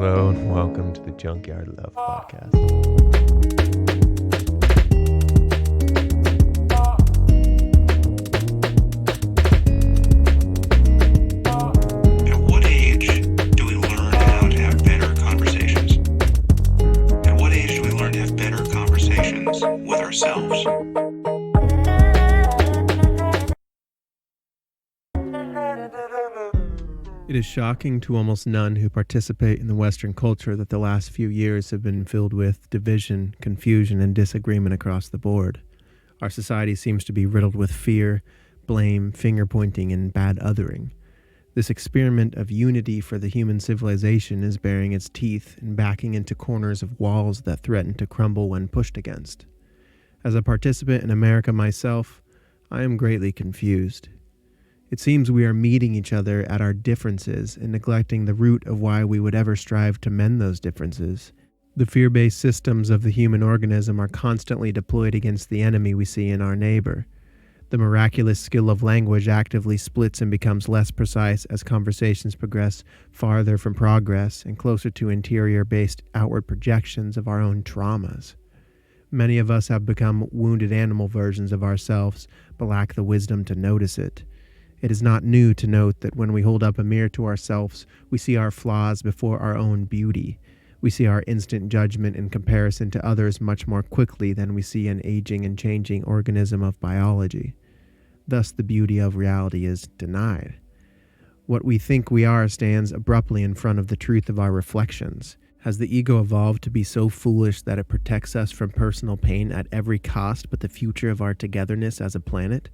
Hello and welcome to the Junkyard Love Podcast. At what age do we learn how to have better conversations? At what age do we learn to have better conversations with ourselves? It is shocking to almost none who participate in the Western culture that the last few years have been filled with division, confusion, and disagreement across the board. Our society seems to be riddled with fear, blame, finger-pointing, and bad othering. This experiment of unity for the human civilization is bearing its teeth and backing into corners of walls that threaten to crumble when pushed against. As a participant in America myself, I am greatly confused. It seems we are meeting each other at our differences and neglecting the root of why we would ever strive to mend those differences. The fear-based systems of the human organism are constantly deployed against the enemy we see in our neighbor. The miraculous skill of language actively splits and becomes less precise as conversations progress farther from progress and closer to interior-based outward projections of our own traumas. Many of us have become wounded animal versions of ourselves, but lack the wisdom to notice it. It is not new to note that when we hold up a mirror to ourselves, we see our flaws before our own beauty. We see our instant judgment in comparison to others much more quickly than we see an aging and changing organism of biology. Thus, the beauty of reality is denied. What we think we are stands abruptly in front of the truth of our reflections. Has the ego evolved to be so foolish that it protects us from personal pain at every cost but the future of our togetherness as a planet?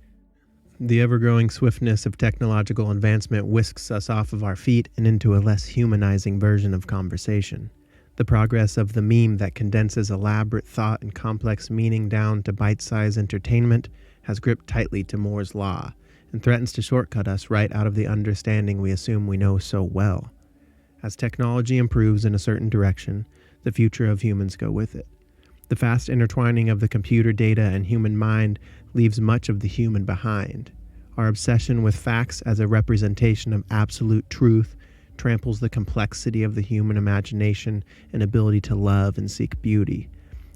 The ever-growing swiftness of technological advancement whisks us off of our feet and into a less humanizing version of conversation. The progress of the meme that condenses elaborate thought and complex meaning down to bite-sized entertainment has gripped tightly to Moore's law and threatens to shortcut us right out of the understanding we assume we know so well. As technology improves in a certain direction, the future of humans go with it. The fast intertwining of the computer data and human mind leaves much of the human behind. Our obsession with facts as a representation of absolute truth tramples the complexity of the human imagination and ability to love and seek beauty.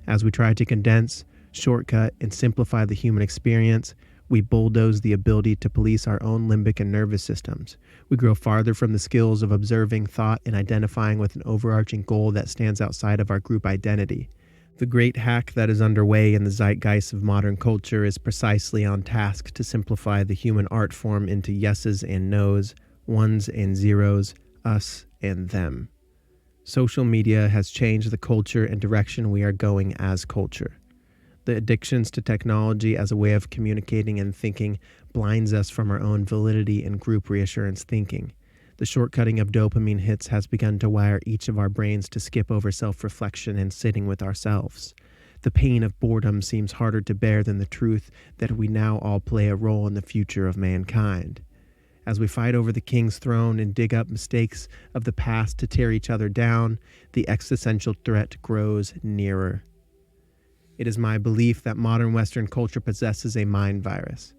As we try to condense, shortcut, and simplify the human experience, we bulldoze the ability to police our own limbic and nervous systems. We grow farther from the skills of observing thought and identifying with an overarching goal that stands outside of our group identity. The great hack that is underway in the zeitgeist of modern culture is precisely on task to simplify the human art form into yeses and nos, ones and zeros, us and them. Social media has changed the culture and direction we are going as culture. The addictions to technology as a way of communicating and thinking blinds us from our own validity and group reassurance thinking. The shortcutting of dopamine hits has begun to wire each of our brains to skip over self-reflection and sitting with ourselves. The pain of boredom seems harder to bear than the truth that we now all play a role in the future of mankind. As we fight over the king's throne and dig up mistakes of the past to tear each other down, the existential threat grows nearer. It is my belief that modern Western culture possesses a mind virus.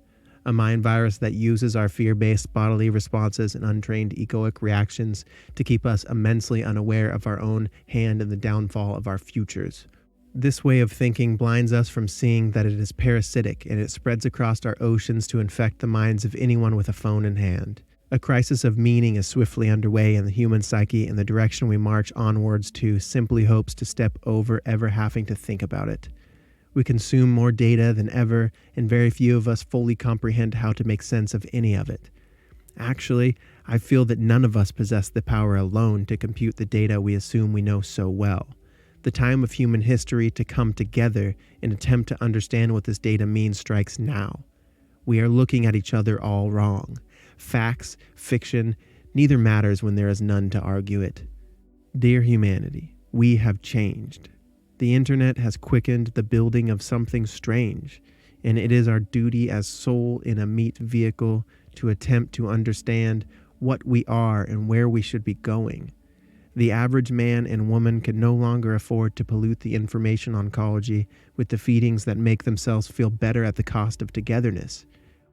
A mind virus that uses our fear-based bodily responses and untrained egoic reactions to keep us immensely unaware of our own hand in the downfall of our futures. This way of thinking blinds us from seeing that it is parasitic and it spreads across our oceans to infect the minds of anyone with a phone in hand. A crisis of meaning is swiftly underway in the human psyche, and the direction we march onwards to simply hopes to step over ever having to think about it. We consume more data than ever, and very few of us fully comprehend how to make sense of any of it. Actually, I feel that none of us possess the power alone to compute the data we assume we know so well. The time of human history to come together and attempt to understand what this data means strikes now. We are looking at each other all wrong. Facts, fiction, neither matters when there is none to argue it. Dear humanity, we have changed. The internet has quickened the building of something strange, and it is our duty as soul in a meat vehicle to attempt to understand what we are and where we should be going. The average man and woman can no longer afford to pollute the information oncology with the feedings that make themselves feel better at the cost of togetherness.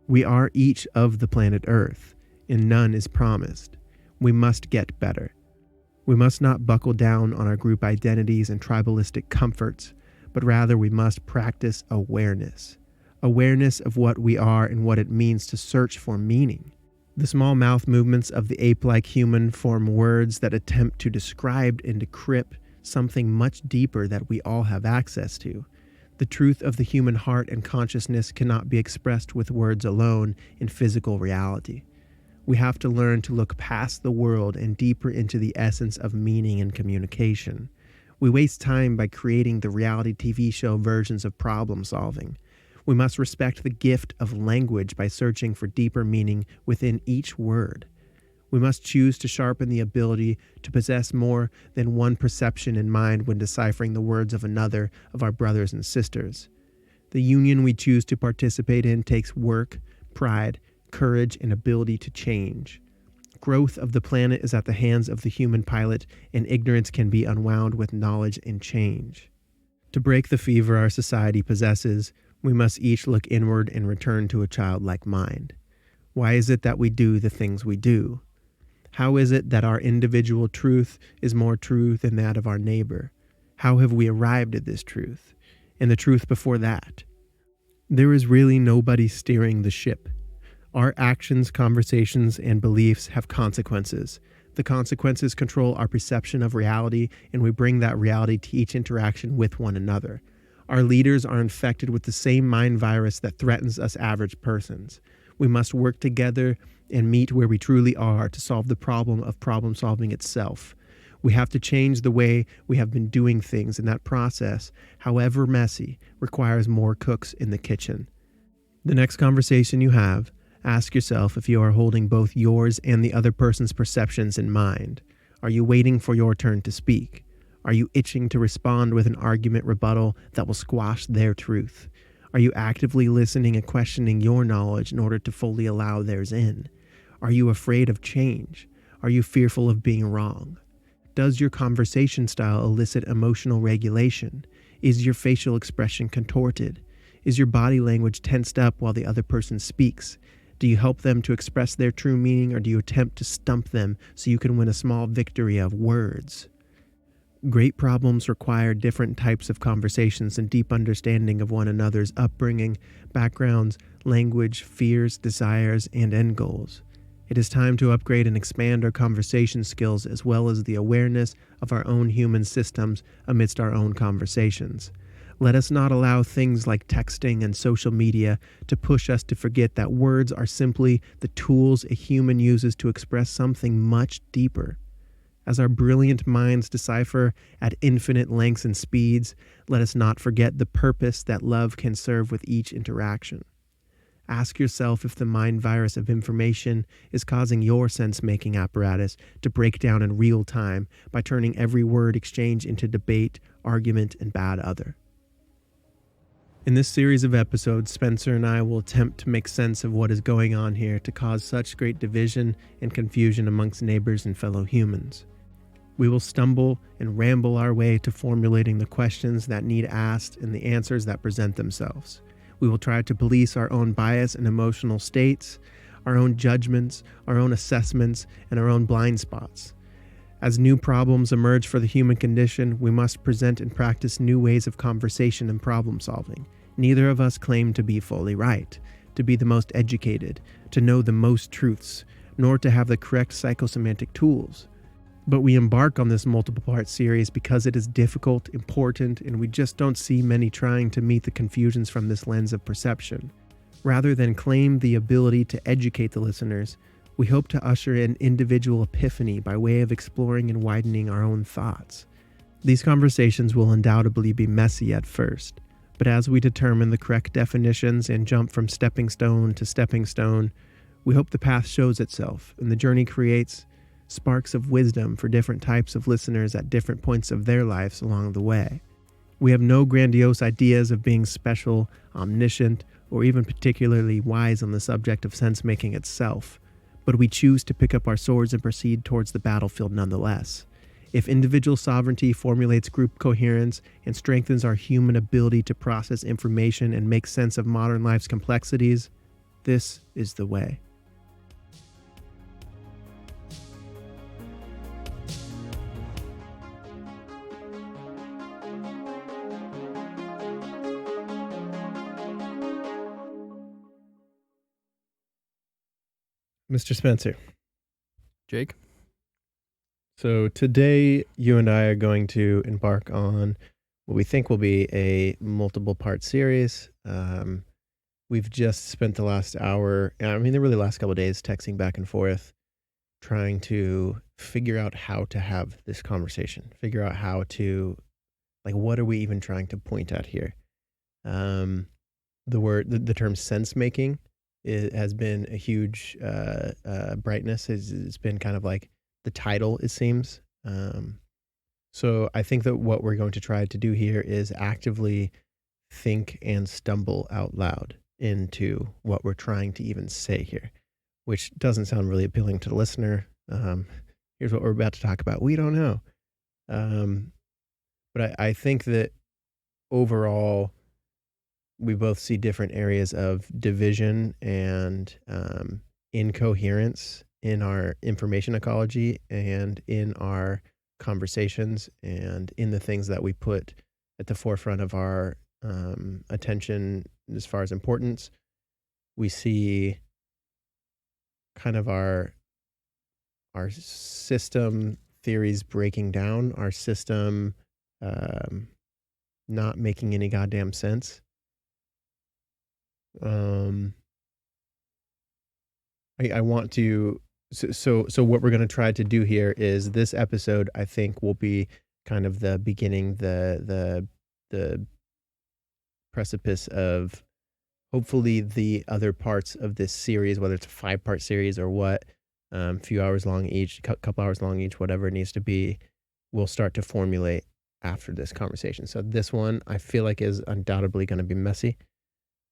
We are each of the planet Earth, and none is promised. We must get better. We must not buckle down on our group identities and tribalistic comforts, but rather we must practice awareness. Awareness of what we are and what it means to search for meaning. The small mouth movements of the ape-like human form words that attempt to describe and decrypt something much deeper that we all have access to. The truth of the human heart and consciousness cannot be expressed with words alone in physical reality. We have to learn to look past the world and deeper into the essence of meaning and communication. We waste time by creating the reality TV show versions of problem solving. We must respect the gift of language by searching for deeper meaning within each word. We must choose to sharpen the ability to possess more than one perception in mind when deciphering the words of another of our brothers and sisters. The union we choose to participate in takes work, pride, courage, and ability to change. Growth of the planet is at the hands of the human pilot, and ignorance can be unwound with knowledge and change. To break the fever our society possesses, we must each look inward and return to a childlike mind. Why is it that we do the things we do? How is it that our individual truth is more true than that of our neighbor? How have we arrived at this truth? And the truth before that? There is really nobody steering the ship. Our actions, conversations, and beliefs have consequences. The consequences control our perception of reality, and we bring that reality to each interaction with one another. Our leaders are infected with the same mind virus that threatens us average persons. We must work together and meet where we truly are to solve the problem of problem solving itself. We have to change the way we have been doing things, and that process, however messy, requires more cooks in the kitchen. The next conversation you have, ask yourself if you are holding both yours and the other person's perceptions in mind. Are you waiting for your turn to speak? Are you itching to respond with an argument rebuttal that will squash their truth? Are you actively listening and questioning your knowledge in order to fully allow theirs in? Are you afraid of change? Are you fearful of being wrong? Does your conversation style elicit emotional regulation? Is your facial expression contorted? Is your body language tensed up while the other person speaks? Do you help them to express their true meaning, or do you attempt to stump them so you can win a small victory of words? Great problems require different types of conversations and deep understanding of one another's upbringing, backgrounds, language, fears, desires, and end goals. It is time to upgrade and expand our conversation skills as well as the awareness of our own human systems amidst our own conversations. Let us not allow things like texting and social media to push us to forget that words are simply the tools a human uses to express something much deeper. As our brilliant minds decipher at infinite lengths and speeds, let us not forget the purpose that love can serve with each interaction. Ask yourself if the mind virus of information is causing your sense-making apparatus to break down in real time by turning every word exchange into debate, argument, and bad other. In this series of episodes, Spencer and I will attempt to make sense of what is going on here to cause such great division and confusion amongst neighbors and fellow humans. We will stumble and ramble our way to formulating the questions that need asked and the answers that present themselves. We will try to police our own bias and emotional states, our own judgments, our own assessments, and our own blind spots. As new problems emerge for the human condition, we must present and practice new ways of conversation and problem solving. Neither of us claim to be fully right, to be the most educated, to know the most truths, nor to have the correct psychosomatic tools. But we embark on this multiple-part series because it is difficult, important, and we just don't see many trying to meet the confusions from this lens of perception. Rather than claim the ability to educate the listeners, we hope to usher in individual epiphany by way of exploring and widening our own thoughts. These conversations will undoubtedly be messy at first, but as we determine the correct definitions and jump from stepping stone to stepping stone, we hope the path shows itself and the journey creates sparks of wisdom for different types of listeners at different points of their lives along the way. We have no grandiose ideas of being special, omniscient, or even particularly wise on the subject of sense-making itself, but we choose to pick up our swords and proceed towards the battlefield nonetheless. If individual sovereignty formulates group coherence and strengthens our human ability to process information and make sense of modern life's complexities, this is the way. Mr. Spencer. Jake? So today, you and I are going to embark on what we think will be a multiple part series. We've just spent the last hour, I mean, the really last couple of days, texting back and forth, trying to figure out how to have this conversation, figure out how to, like, what are we even trying to point at here? The term sense making has been a huge brightness. It's been kind of like the title, it seems. So I think that what we're going to try to do here is actively think and stumble out loud into what we're trying to even say here, which doesn't sound really appealing to the listener. Here's what we're about to talk about. We don't know. But I think that overall, we both see different areas of division and incoherence in our information ecology and in our conversations and in the things that we put at the forefront of our attention as far as importance. We see kind of our system theories breaking down, our system not making any goddamn sense. I want to, so what we're going to try to do here is this episode, I think, will be kind of the beginning, the precipice of hopefully the other parts of this series, whether it's a 5-part series or what, a few hours long each, couple hours long each, whatever it needs to be, we'll start to formulate after this conversation. So this one I feel like is undoubtedly going to be messy,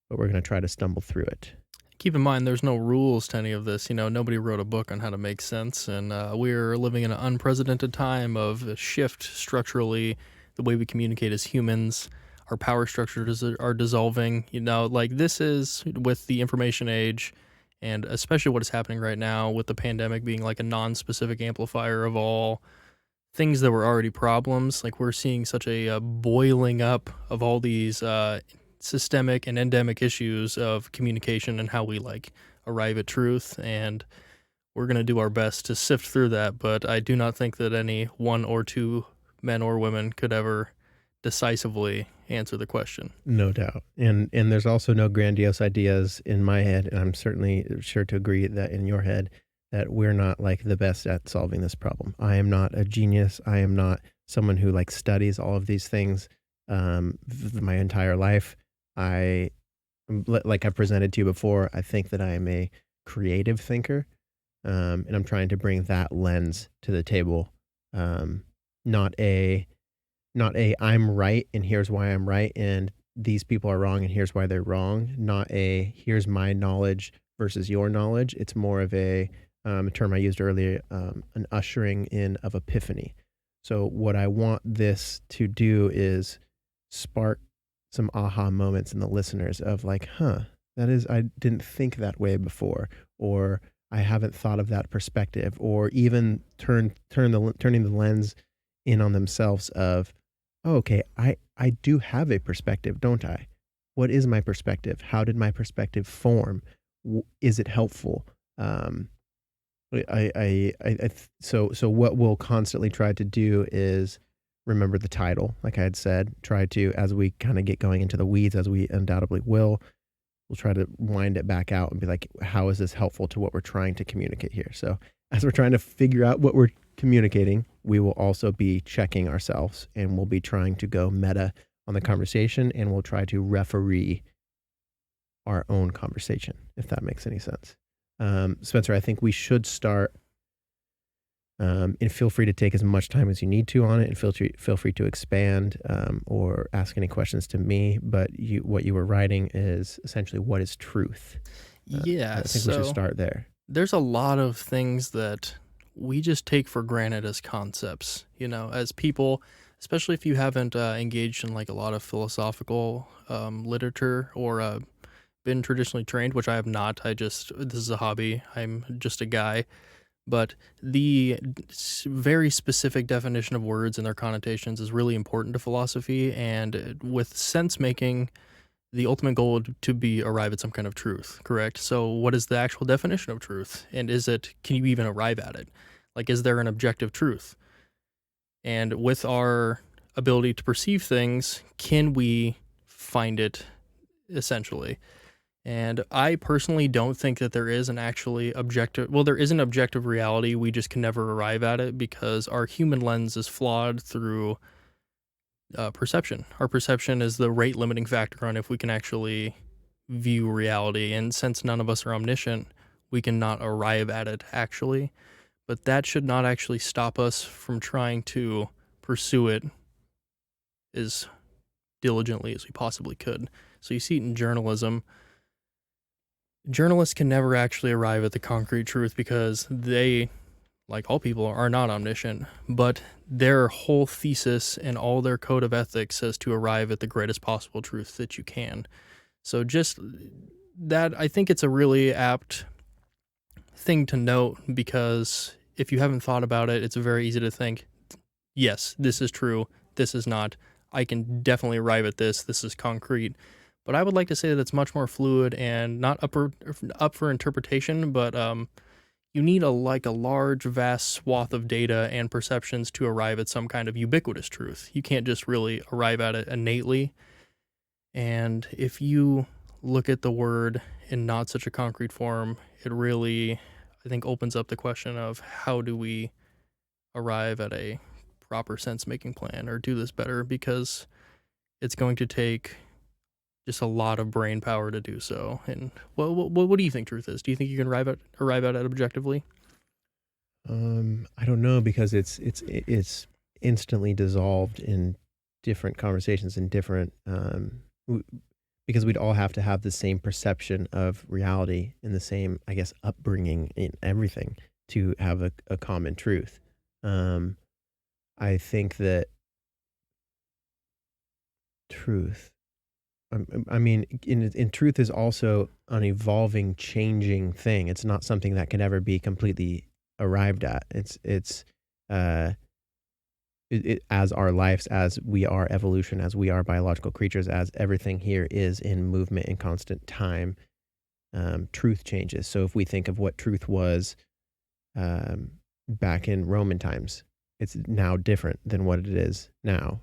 but we're going to try to stumble through it. Keep in mind, there's no rules to any of this. Nobody wrote a book on how to make sense, and we're living in an unprecedented time of a shift structurally, the way we communicate as humans. Our power structures are dissolving. This is with the information age, and especially what is happening right now with the pandemic being like a non-specific amplifier of all things that were already problems. Like, we're seeing such a boiling up of all these systemic and endemic issues of communication and how we arrive at truth, and we're going to do our best to sift through that, but I do not think that any one or two men or women could ever decisively answer the question. No doubt. And there's also no grandiose ideas in my head, and I'm certainly sure to agree that in your head, that we're not the best at solving this problem. I am not a genius. I am not someone who studies all of these things my entire life. Like I've presented to you before, I think that I am a creative thinker, and I'm trying to bring that lens to the table. Not a I'm right and here's why I'm right and these people are wrong and here's why they're wrong. Not a here's my knowledge versus your knowledge. It's more of a term I used earlier, an ushering in of epiphany. So what I want this to do is spark some aha moments in the listeners of I didn't think that way before, or I haven't thought of that perspective, or even turning the lens in on themselves of, oh, okay, I do have a perspective, don't I? What is my perspective? How did my perspective form? Is it helpful? So what we'll constantly try to do is remember the title, like I had said, try to, as we kind of get going into the weeds, as we undoubtedly will, we'll try to wind it back out and be like, how is this helpful to what we're trying to communicate here? So as we're trying to figure out what we're communicating, we will also be checking ourselves, and we'll be trying to go meta on the conversation, and we'll try to referee our own conversation, if that makes any sense. Spencer, I think we should start, and feel free to take as much time as you need to on it, and feel free to expand or ask any questions to me. But what you were writing is essentially, what is truth? Yeah, I think we should start there. There's a lot of things that we just take for granted as concepts, as people, especially if you haven't engaged in a lot of philosophical literature or been traditionally trained, which I have not. This is a hobby. I'm just a guy. But the very specific definition of words and their connotations is really important to philosophy. And with sense making, the ultimate goal would to be arrive at some kind of truth, correct? So what is the actual definition of truth? And can you even arrive at it? Like, is there an objective truth? And with our ability to perceive things, can we find it, essentially? And I personally don't think that there is an actually objective, well, there is an objective reality. We just can never arrive at it because our human lens is flawed through perception. Our perception is the rate limiting factor on if we can actually view reality. And since none of us are omniscient, we cannot arrive at it actually. But that should not actually stop us from trying to pursue it as diligently as we possibly could. So you see it in journalism. Journalists can never actually arrive at the concrete truth because they, like all people, are not omniscient, but their whole thesis and all their code of ethics says to arrive at the greatest possible truth that you can. So just that, I think it's a really apt thing to note, because if you haven't thought about it, it's very easy to think, yes, this is true, this is not, I can definitely arrive at this is concrete. But I would like to say that it's much more fluid and not up for interpretation, but you need a large, vast swath of data and perceptions to arrive at some kind of ubiquitous truth. You can't just really arrive at it innately. And if you look at the word in not such a concrete form, it really, I think, opens up the question of how do we arrive at a proper sense-making plan or do this better, because it's going to take just a lot of brain power to do so. And what do you think truth is? Do you think you can arrive at it objectively? I don't know, because it's instantly dissolved in different conversations and different because we'd all have to have the same perception of reality and the same, I guess, upbringing in everything to have a common truth. I think that truth, I mean, in truth is also an evolving, changing thing. It's not something that can ever be completely arrived at. It's as our lives, as we are evolution, as we are biological creatures, as everything here is in movement in constant time, truth changes. So if we think of what truth was back in Roman times, it's now different than what it is now.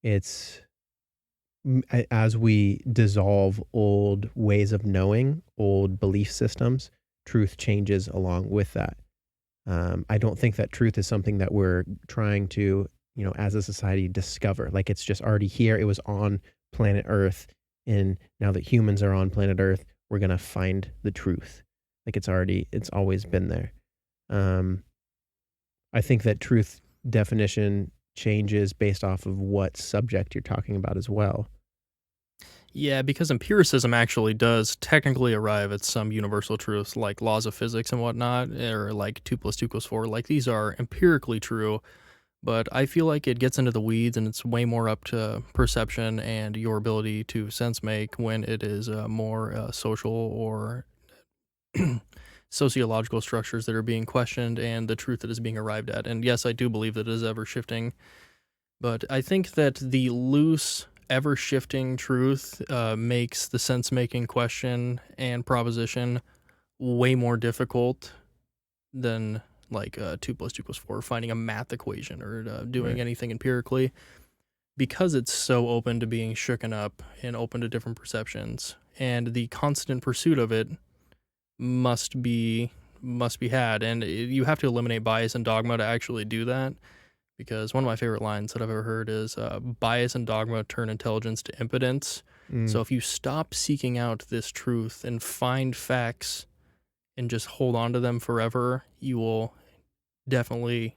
It's as we dissolve old ways of knowing, old belief systems, truth changes along with that. I don't think that truth is something that we're trying to, as a society, discover. Like, it's just already here. It was on planet Earth, and now that humans are on planet Earth, we're gonna find the truth. Like, it's always been there. I think that truth definition changes based off of what subject you're talking about as well. Yeah, because empiricism actually does technically arrive at some universal truths like laws of physics and whatnot, or like 2 + 2 = 4. Like, these are empirically true, but I feel like it gets into the weeds and it's way more up to perception and your ability to sense make when it is more social or sociological structures that are being questioned and the truth that is being arrived at. And yes, I do believe that it is ever shifting, but I think that the loose, ever shifting truth makes the sense making question and proposition way more difficult than like 2 + 2 = 4, finding a math equation or doing Right. anything empirically, because it's so open to being shooken up and open to different perceptions, and the constant pursuit of it must be had. And you have to eliminate bias and dogma to actually do that, because one of my favorite lines that I've ever heard is bias and dogma turn intelligence to impotence. So if you stop seeking out this truth and find facts and just hold on to them forever, you will definitely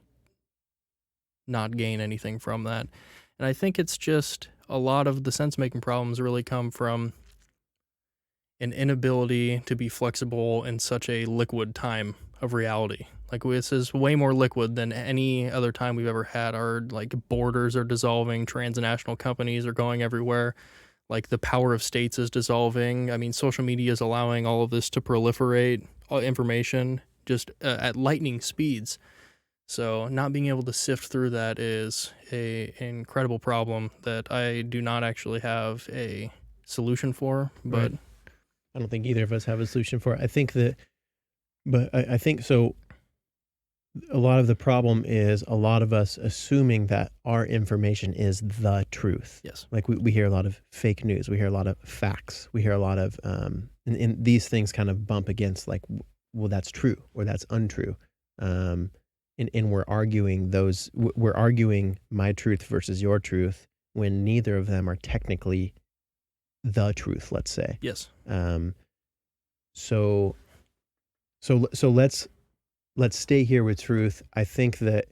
not gain anything from that. And I think it's just a lot of the sense making problems really come from an inability to be flexible in such a liquid time of reality. Like, this is way more liquid than any other time we've ever had. Our like borders are dissolving, transnational companies are going everywhere. Like, the power of states is dissolving. I mean, social media is allowing all of this to proliferate, information just at lightning speeds. So not being able to sift through that is a incredible problem that I do not actually have a solution for. But Right. I don't think either of us have a solution for it. I think that, but I think so. A lot of the problem is a lot of us assuming that our information is the truth. yes, Like we hear a lot of fake news. We hear a lot of facts. We hear a lot of, and these things kind of bump against like, well, that's true or that's untrue. And we're arguing we're arguing my truth versus your truth when neither of them are technically the truth, let's say. yes, Um, so, so let's stay here with truth. I think that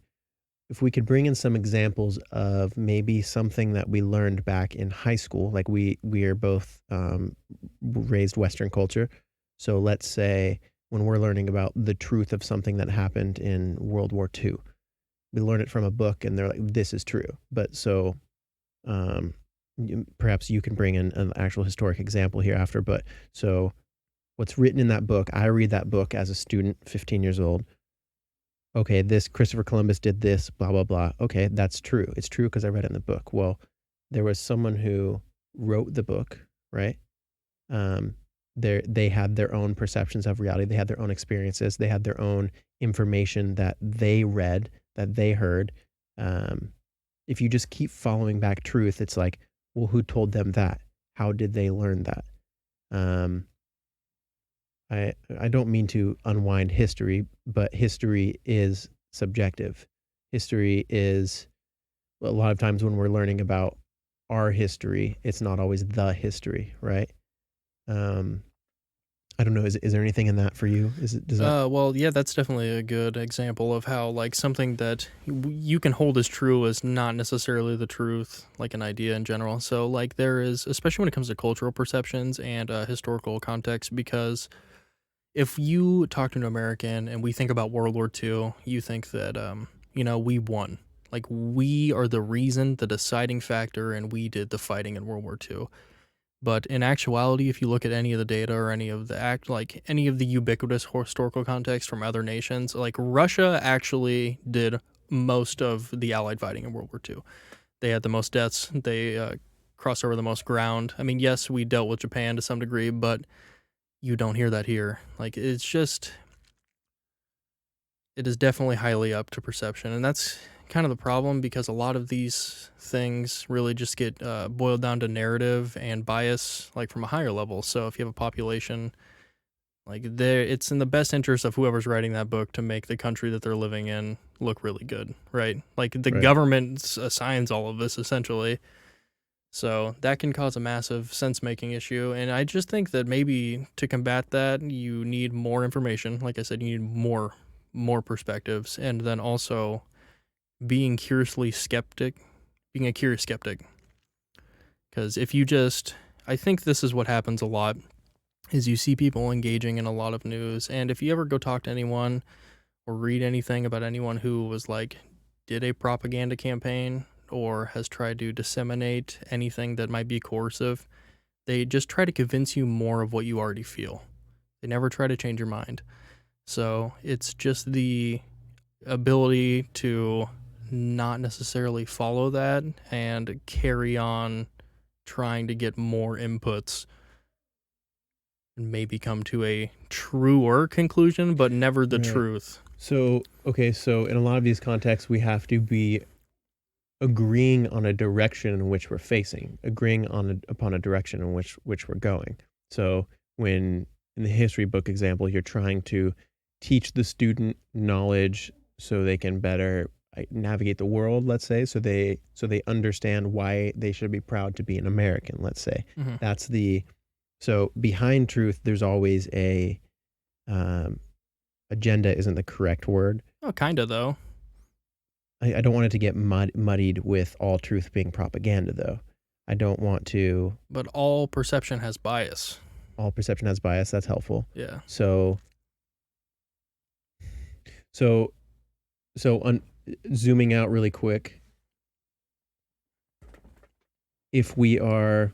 if we could bring in some examples of maybe something that we learned back in high school, like we are both raised Western culture. So let's say when we're learning about the truth of something that happened in World War II, we learn it from a book and they're like, this is true. But so perhaps you can bring in an actual historic example here after. But so what's written in that book, I read that book as a student, 15 years old. Okay, this Christopher Columbus did this, blah, blah, blah. Okay, that's true. It's true because I read it in the book. Well, there was someone who wrote the book, right? They had their own perceptions of reality. They had their own experiences. They had their own information that they read, that they heard. If you just keep following back truth, it's like, well, who told them that? How did they learn that? I don't mean to unwind history, but history is subjective. History is, a lot of times when we're learning about our history, it's not always the history, right? I don't know. Is there anything in that for you? Does that? well, yeah, that's definitely a good example of how like something that you can hold as true is not necessarily the truth, like an idea in general. So like there is, especially when it comes to cultural perceptions and historical context, because if you talk to an American and we think about World War II, you think that we won. Like we are the reason, the deciding factor, and we did the fighting in World War II. But in actuality, if you look at any of the data or any of any of the ubiquitous historical context from other nations, like Russia actually did most of the Allied fighting in World War II. They had the most deaths. They crossed over the most ground. I mean, yes, we dealt with Japan to some degree, but you don't hear that here. Like it is definitely highly up to perception, and that's kind of the problem because a lot of these things really just get boiled down to narrative and bias, like from a higher level. So if you have a population, like it's in the best interest of whoever's writing that book to make the country that they're living in look really good, right? Like the Right. government assigns all of this essentially. So that can cause a massive sense-making issue, and I just think that maybe to combat that, you need more information. Like I said, you need more perspectives, and then also being a curious skeptic. Because if you just, I think this is what happens a lot, is you see people engaging in a lot of news, and if you ever go talk to anyone or read anything about anyone who was like, did a propaganda campaign or has tried to disseminate anything that might be coercive, they just try to convince you more of what you already feel. They never try to change your mind. So it's just the ability to not necessarily follow that and carry on trying to get more inputs and maybe come to a truer conclusion, but never the Right. truth. So, okay, so in a lot of these contexts, we have to be agreeing on a direction in which we're facing, agreeing upon a direction in which we're going. So when in the history book example, you're trying to teach the student knowledge so they can better navigate the world, let's say, so they understand why they should be proud to be an American, let's say. Mm-hmm. So behind truth, there's always a agenda isn't the correct word. Oh, kind of, though. I don't want it to get muddied with all truth being propaganda, though. I don't want to. But all perception has bias. All perception has bias. That's helpful. Yeah. So zooming out really quick, if we are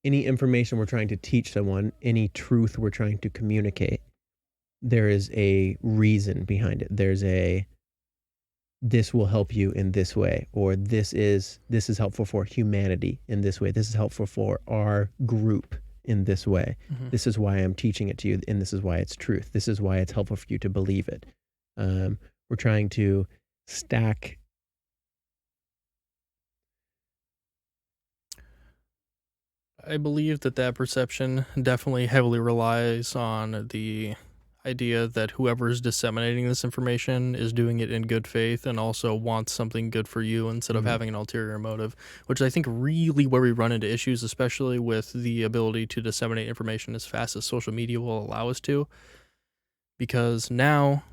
any information we're trying to teach someone, any truth we're trying to communicate, there is a reason behind it. There's a, this will help you in this way, or this is helpful for humanity in this way. This is helpful for our group in this way. Mm-hmm. This is why I'm teaching it to you, and this is why it's truth. This is why it's helpful for you to believe it. We're trying to stack. I believe that perception definitely heavily relies on the idea that whoever is disseminating this information is doing it in good faith and also wants something good for you instead of having an ulterior motive, which I think really where we run into issues, especially with the ability to disseminate information as fast as social media will allow us to, because now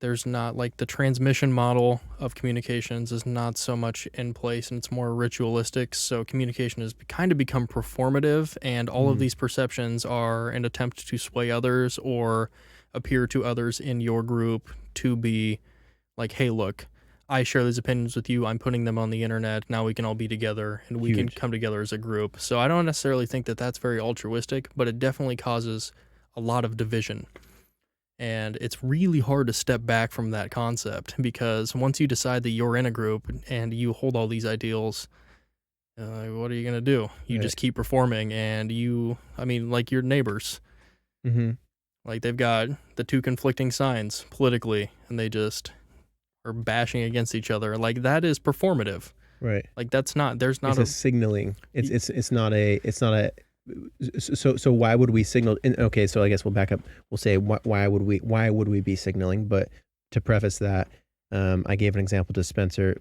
there's not, like, the transmission model of communications is not so much in place, and it's more ritualistic. So communication has kind of become performative, and all of these perceptions are an attempt to sway others or appear to others in your group to be like, hey, look, I share these opinions with you. I'm putting them on the internet. Now we can all be together and we can come together as a group. So I don't necessarily think that that's very altruistic, but it definitely causes a lot of division. And it's really hard to step back from that concept, because once you decide that you're in a group and you hold all these ideals, what are you going to do? You just keep performing, and like your neighbors, like they've got the two conflicting signs politically, and they just are bashing against each other. Like, that is performative. Right. Like, there's not it's a signaling. It's not a, so why would we signal? Okay, so I guess we'll back up. We'll say why would we be signaling? But to preface that, I gave an example to Spencer.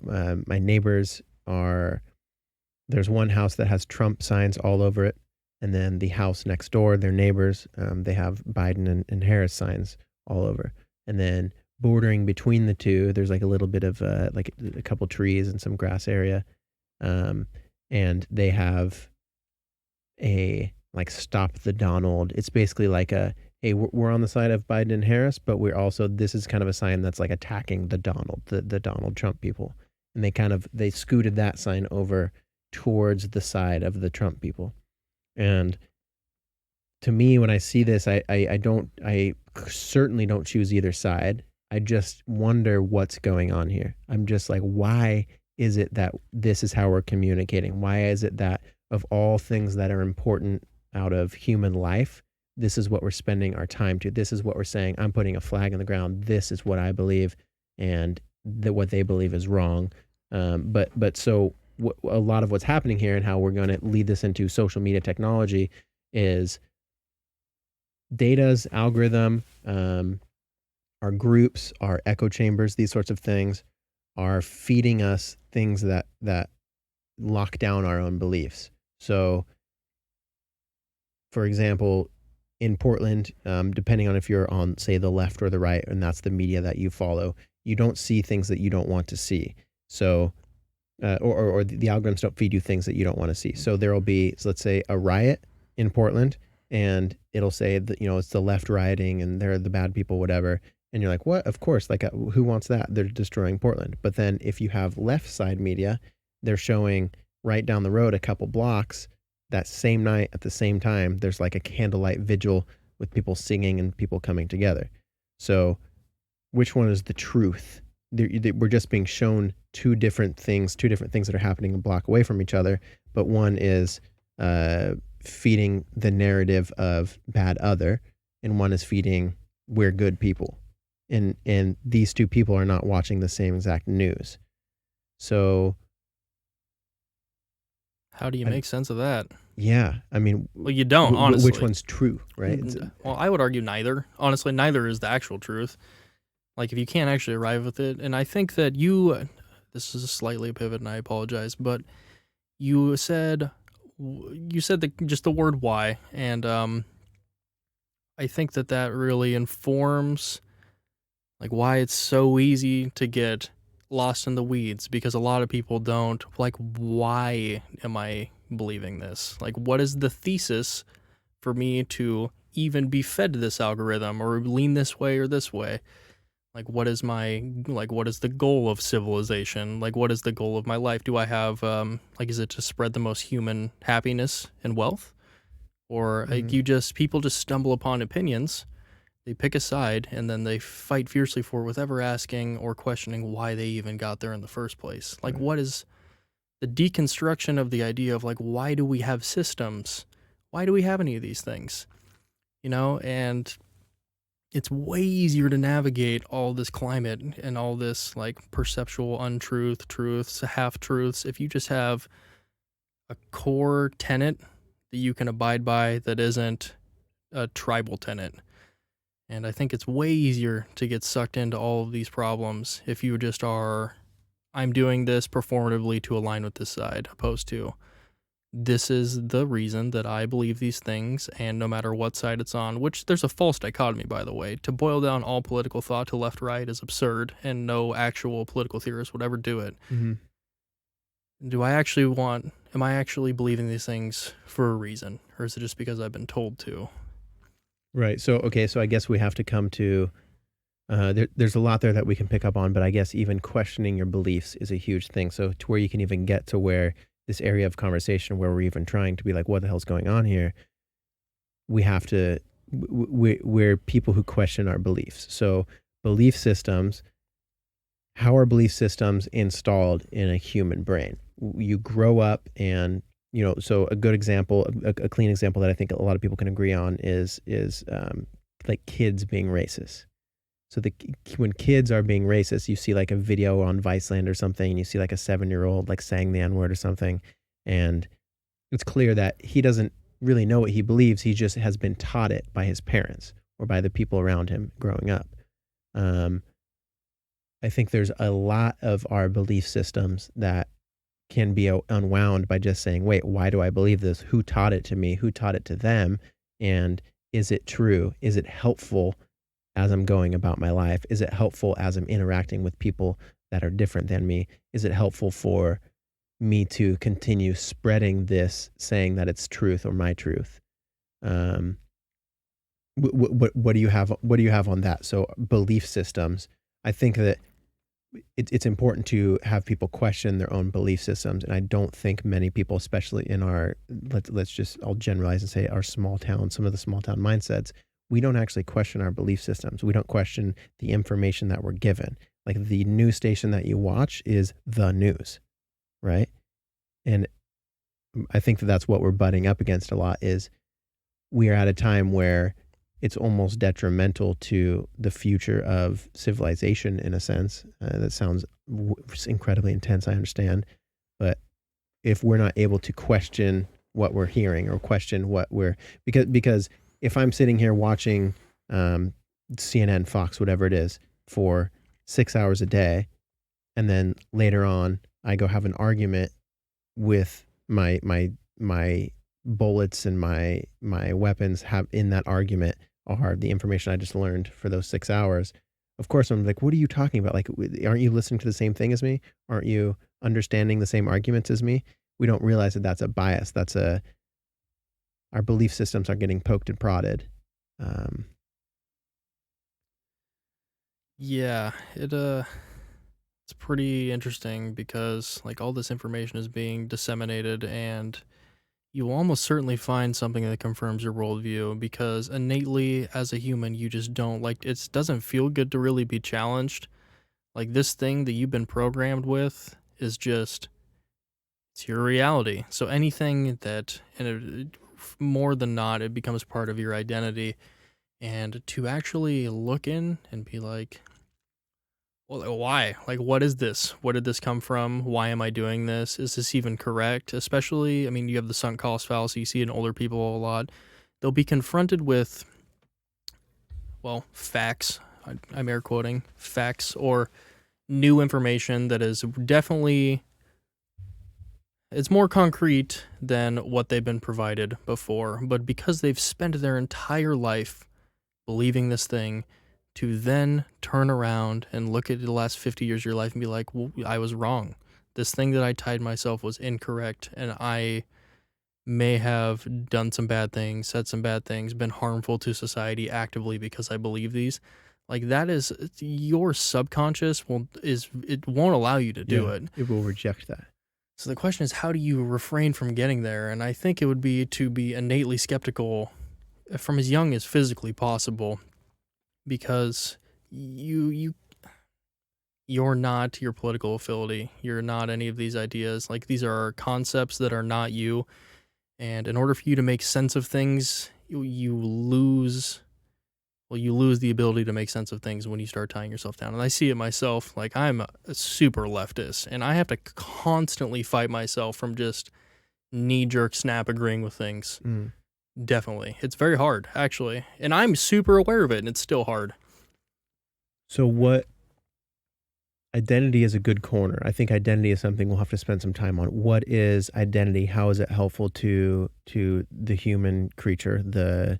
My neighbors there's one house that has Trump signs all over it, and then the house next door, their neighbors, they have Biden and Harris signs all over, and then bordering between the two, there's like a little bit of like a couple trees and some grass area, and they have a, like, stop the Donald. It's basically like a, hey, we're on the side of Biden and Harris, but we're also, this is kind of a sign that's like attacking the Donald Trump people. And they scooted that sign over towards the side of the Trump people. And to me, when I see this, I certainly don't choose either side. I just wonder what's going on here. I'm just like, why is it that this is how we're communicating? Why is it that of all things that are important out of human life, this is what we're spending our time to? This is what we're saying. I'm putting a flag in the ground. This is what I believe, and what they believe is wrong. So a lot of what's happening here, and how we're going to lead this into social media technology, is data's algorithm, our groups, our echo chambers, these sorts of things are feeding us things that lock down our own beliefs. So, for example, in Portland, depending on if you're on, say, the left or the right, and that's the media that you follow, you don't see things that you don't want to see. So, or the algorithms don't feed you things that you don't want to see. So there will be, let's say, a riot in Portland, and it'll say that, it's the left rioting and they're the bad people, whatever. And you're like, what? Of course, like, who wants that? They're destroying Portland. But then if you have left side media, they're showing right down the road, a couple blocks, that same night at the same time, there's like a candlelight vigil with people singing and people coming together. So which one is the truth? We're just being shown two different things that are happening a block away from each other, but one is feeding the narrative of bad other, and one is feeding we're good people. And these two people are not watching the same exact news. So how do you make sense of that? Yeah, I mean, well, you don't, honestly. Which one's true, right? Well, I would argue neither. Honestly, neither is the actual truth. Like, if you can't actually arrive with it, and I think that this is a slightly a pivot, and I apologize, but you said just the word why, and I think that really informs, like, why it's so easy to get lost in the weeds, because a lot of people don't, like, why am I believing this? Like, what is the thesis for me to even be fed this algorithm or lean this way or this way? Like, what is the goal of civilization? Like, what is the goal of my life? Do I have, is it to spread the most human happiness and wealth? Or, like, people just stumble upon opinions They pick a side and then they fight fiercely for it without ever asking or questioning why they even got there in the first place. Like, Right. what is the deconstruction of the idea of, like, why do we have systems? Why do we have any of these things? And it's way easier to navigate all this climate and all this, like, perceptual untruth, truths, half-truths, if you just have a core tenet that you can abide by that isn't a tribal tenet. And I think it's way easier to get sucked into all of these problems if you just are, I'm doing this performatively to align with this side, opposed to, this is the reason that I believe these things, and no matter what side it's on, which there's a false dichotomy, by the way. To boil down all political thought to left-right is absurd, and no actual political theorist would ever do it. Mm-hmm. Am I actually believing these things for a reason, or is it just because I've been told to? Right. So I guess we have to come to, there's a lot there that we can pick up on, but I guess even questioning your beliefs is a huge thing. So to where you can even get to where this area of conversation where we're even trying to be like, what the hell's going on here? We have to, we're people who question our beliefs. So belief systems, how are belief systems installed in a human brain? You grow up and, so a good example, a clean example that I think a lot of people can agree on is like kids being racist. So when kids are being racist, you see like a video on Viceland or something, and you see like a 7-year-old like saying the N-word or something, and it's clear that he doesn't really know what he believes. He just has been taught it by his parents or by the people around him growing up. I think there's a lot of our belief systems that can be unwound by just saying, wait, why do I believe this? Who taught it to me? Who taught it to them? And is it true? Is it helpful as I'm going about my life? Is it helpful as I'm interacting with people that are different than me? Is it helpful for me to continue spreading this, saying that it's truth or my truth? What do you have? What do you have on that? So belief systems. I think that it's important to have people question their own belief systems, and I don't think many people, especially in our I'll generalize and say our small town, some of the small town mindsets, we don't actually question our belief systems. We don't question the information that we're given. Like the news station that you watch is the news, right? And I think that that's what we're butting up against a lot. Is we are at a time where it's almost detrimental to the future of civilization in a sense. That sounds incredibly intense, I understand. But if we're not able to question what we're hearing or question what we're, because if I'm sitting here watching CNN, Fox, whatever it is, for 6 hours a day, and then later on I go have an argument with my bullets and my weapons have in that argument are the information I just learned for those 6 hours. Of course, I'm like, what are you talking about? Like, aren't you listening to the same thing as me? Aren't you understanding the same arguments as me? We don't realize that that's a bias. Our belief systems are getting poked and prodded. Yeah, it's pretty interesting because, like, all this information is being disseminated, and you will almost certainly find something that confirms your worldview, because innately as a human you just don't like, it doesn't feel good to really be challenged. Like, this thing that you've been programmed with is just, it's your reality. So anything that, more than not, it becomes part of your identity. And to actually look in and be like, well, why? Like, what is this? Where did this come from? Why am I doing this? Is this even correct? Especially, I mean, you have the sunk cost fallacy. You see it in older people a lot. They'll be confronted with, well, facts. I'm air quoting facts, or new information that is definitely, it's more concrete than what they've been provided before. But because they've spent their entire life believing this thing, to then turn around and look at the last 50 years of your life and be like, well, I was wrong. This thing that I tied myself was incorrect, and I may have done some bad things, said some bad things, been harmful to society actively because I believe these. Like, that is, your subconscious it won't allow you to do it. It will reject that. So the question is, how do you refrain from getting there? And I think it would be to be innately skeptical from as young as physically possible. because you're not your political affiliate. You're not any of these ideas. Like, these are concepts that are not you. And in order for you to make sense of things, you lose the ability to make sense of things when you start tying yourself down. And I see it myself. Like, I'm a super leftist, and I have to constantly fight myself from just knee-jerk snap agreeing with things. Definitely. It's very hard, actually. And I'm super aware of it, and it's still hard. So what identity is a good corner. I think identity is something we'll have to spend some time on. What is identity? How is it helpful to the human creature? We're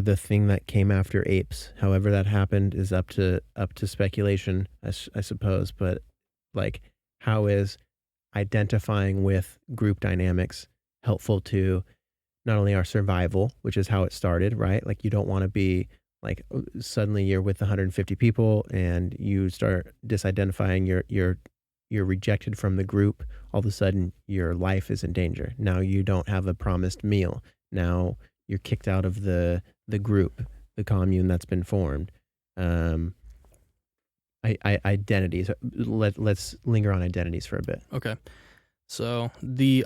the thing that came after apes. However that happened is up to speculation, I suppose. But like, how is identifying with group dynamics helpful to not only our survival, which is how it started, right? Like, you don't want to be like, suddenly you're with 150 people and you start disidentifying, you're rejected from the group. All of a sudden your life is in danger. Now you don't have a promised meal. Now you're kicked out of the group, the commune that's been formed. Identities. Let's linger on identities for a bit. Okay. So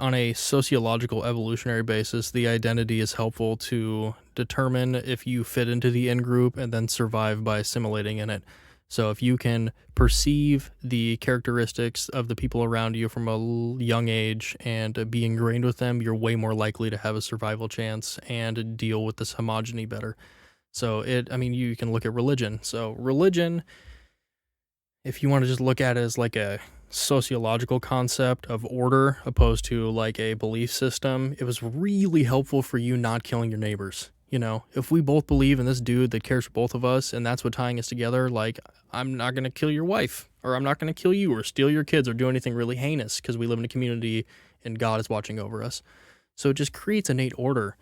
on a sociological evolutionary basis, the identity is helpful to determine if you fit into the in-group and then survive by assimilating in it. So if you can perceive the characteristics of the people around you from a young age and be ingrained with them, you're way more likely to have a survival chance and deal with this homogeny better. So you can look at religion. So religion, if you want to just look at it as like a sociological concept of order opposed to like a belief system, it was really helpful for you not killing your neighbors. You know, if we both believe in this dude that cares for both of us and that's what tying us together, like, I'm not going to kill your wife, or I'm not going to kill you or steal your kids or do anything really heinous because we live in a community and God is watching over us. So it just creates innate order.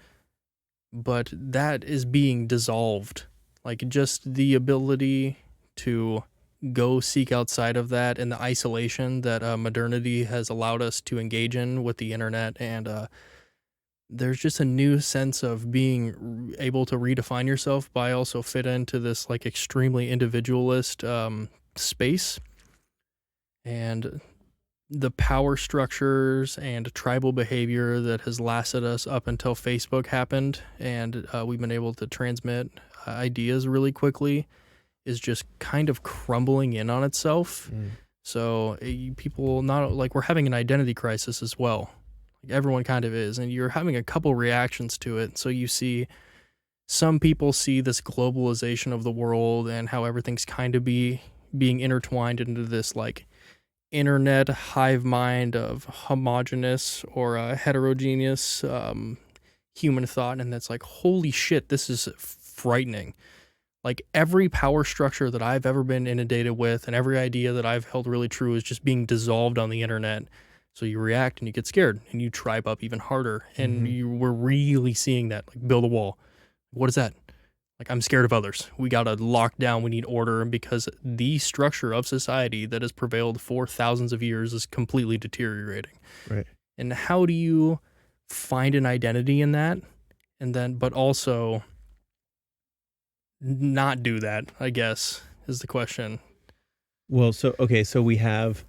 But that is being dissolved. Like, just the ability to go seek outside of that and the isolation that modernity has allowed us to engage in with the internet, and there's just a new sense of being able to redefine yourself by also fit into this like extremely individualist space, and the power structures and tribal behavior that has lasted us up until Facebook happened, and we've been able to transmit ideas really quickly, is just kind of crumbling in on itself. So people, not like, we're having an identity crisis as well. Like, everyone kind of is, and you're having a couple reactions to it. So you see some people see this globalization of the world and how everything's kind of being intertwined into this like internet hive mind of homogeneous or heterogeneous human thought, and that's like, holy shit, this is frightening. Like, every power structure that I've ever been inundated with and every idea that I've held really true is just being dissolved on the internet. So you react and you get scared and you tribe up even harder. And we're really seeing that, like, build a wall. What is that? Like, I'm scared of others. We got to lock down. We need order, because the structure of society that has prevailed for thousands of years is completely deteriorating. Right. And how do you find an identity in that? And then, but also not do that, I guess, is the question. Well, so we have,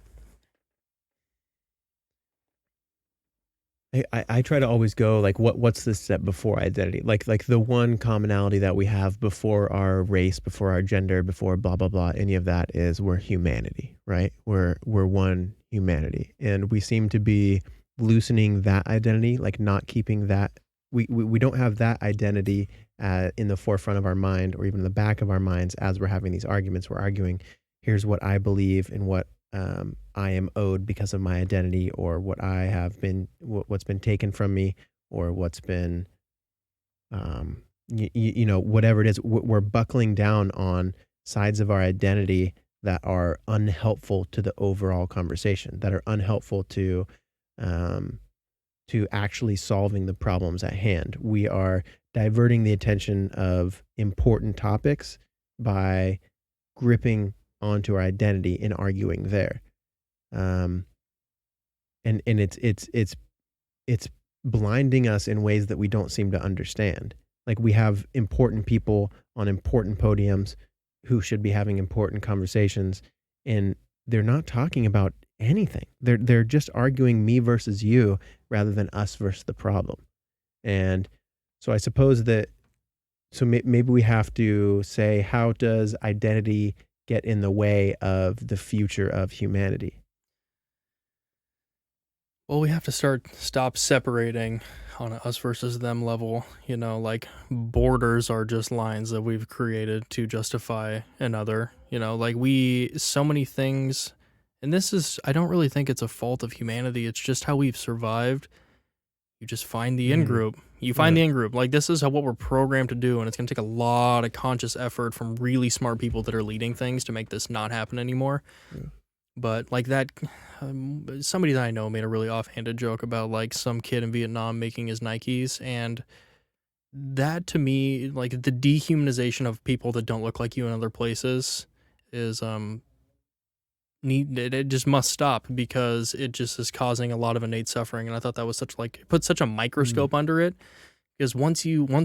I try to always go like, what's the step before identity? Like the one commonality that we have before our race, before our gender, before blah blah blah, any of that, is we're humanity, right? We're one humanity, and we seem to be loosening that identity, like not keeping that. We don't have that identity in the forefront of our mind, or even in the back of our minds as we're having these arguments. We're arguing, here's what I believe and what I am owed because of my identity, or what I have been, what's been taken from me, or what's been, whatever it is. We're buckling down on sides of our identity that are unhelpful to the overall conversation, that are unhelpful to actually solving the problems at hand. We are diverting the attention of important topics by gripping onto our identity and arguing there. And it's blinding us in ways that we don't seem to understand. Like we have important people on important podiums who should be having important conversations, and they're not talking about anything. They're just arguing me versus you rather than us versus the problem. And so I suppose that maybe we have to say, how does identity get in the way of the future of humanity? Well, we have to stop separating on a us versus them level. Like borders are just lines that we've created to justify another. Like so many things, and I don't really think it's a fault of humanity. It's just how we've survived. You just find the in group. You find the in group. Like this is what we're programmed to do, and it's going to take a lot of conscious effort from really smart people that are leading things to make this not happen anymore. Yeah. But like that, somebody that I know made a really offhanded joke about like some kid in Vietnam making his Nikes, and that to me, like the dehumanization of people that don't look like you in other places is it just must stop, because it just is causing a lot of innate suffering. And I thought that was put such a microscope under it, because once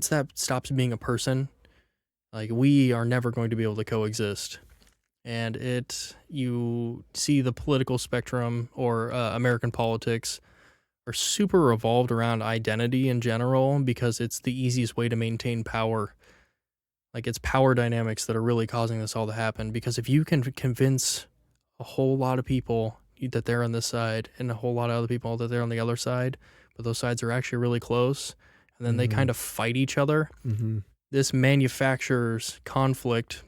that stops being a person, like we are never going to be able to coexist. And you see the political spectrum or American politics are super revolved around identity in general, because it's the easiest way to maintain power. Like it's power dynamics that are really causing this all to happen, because if you can convince a whole lot of people that they're on this side and a whole lot of other people that they're on the other side, but those sides are actually really close, and then they kind of fight each other, this manufactures conflict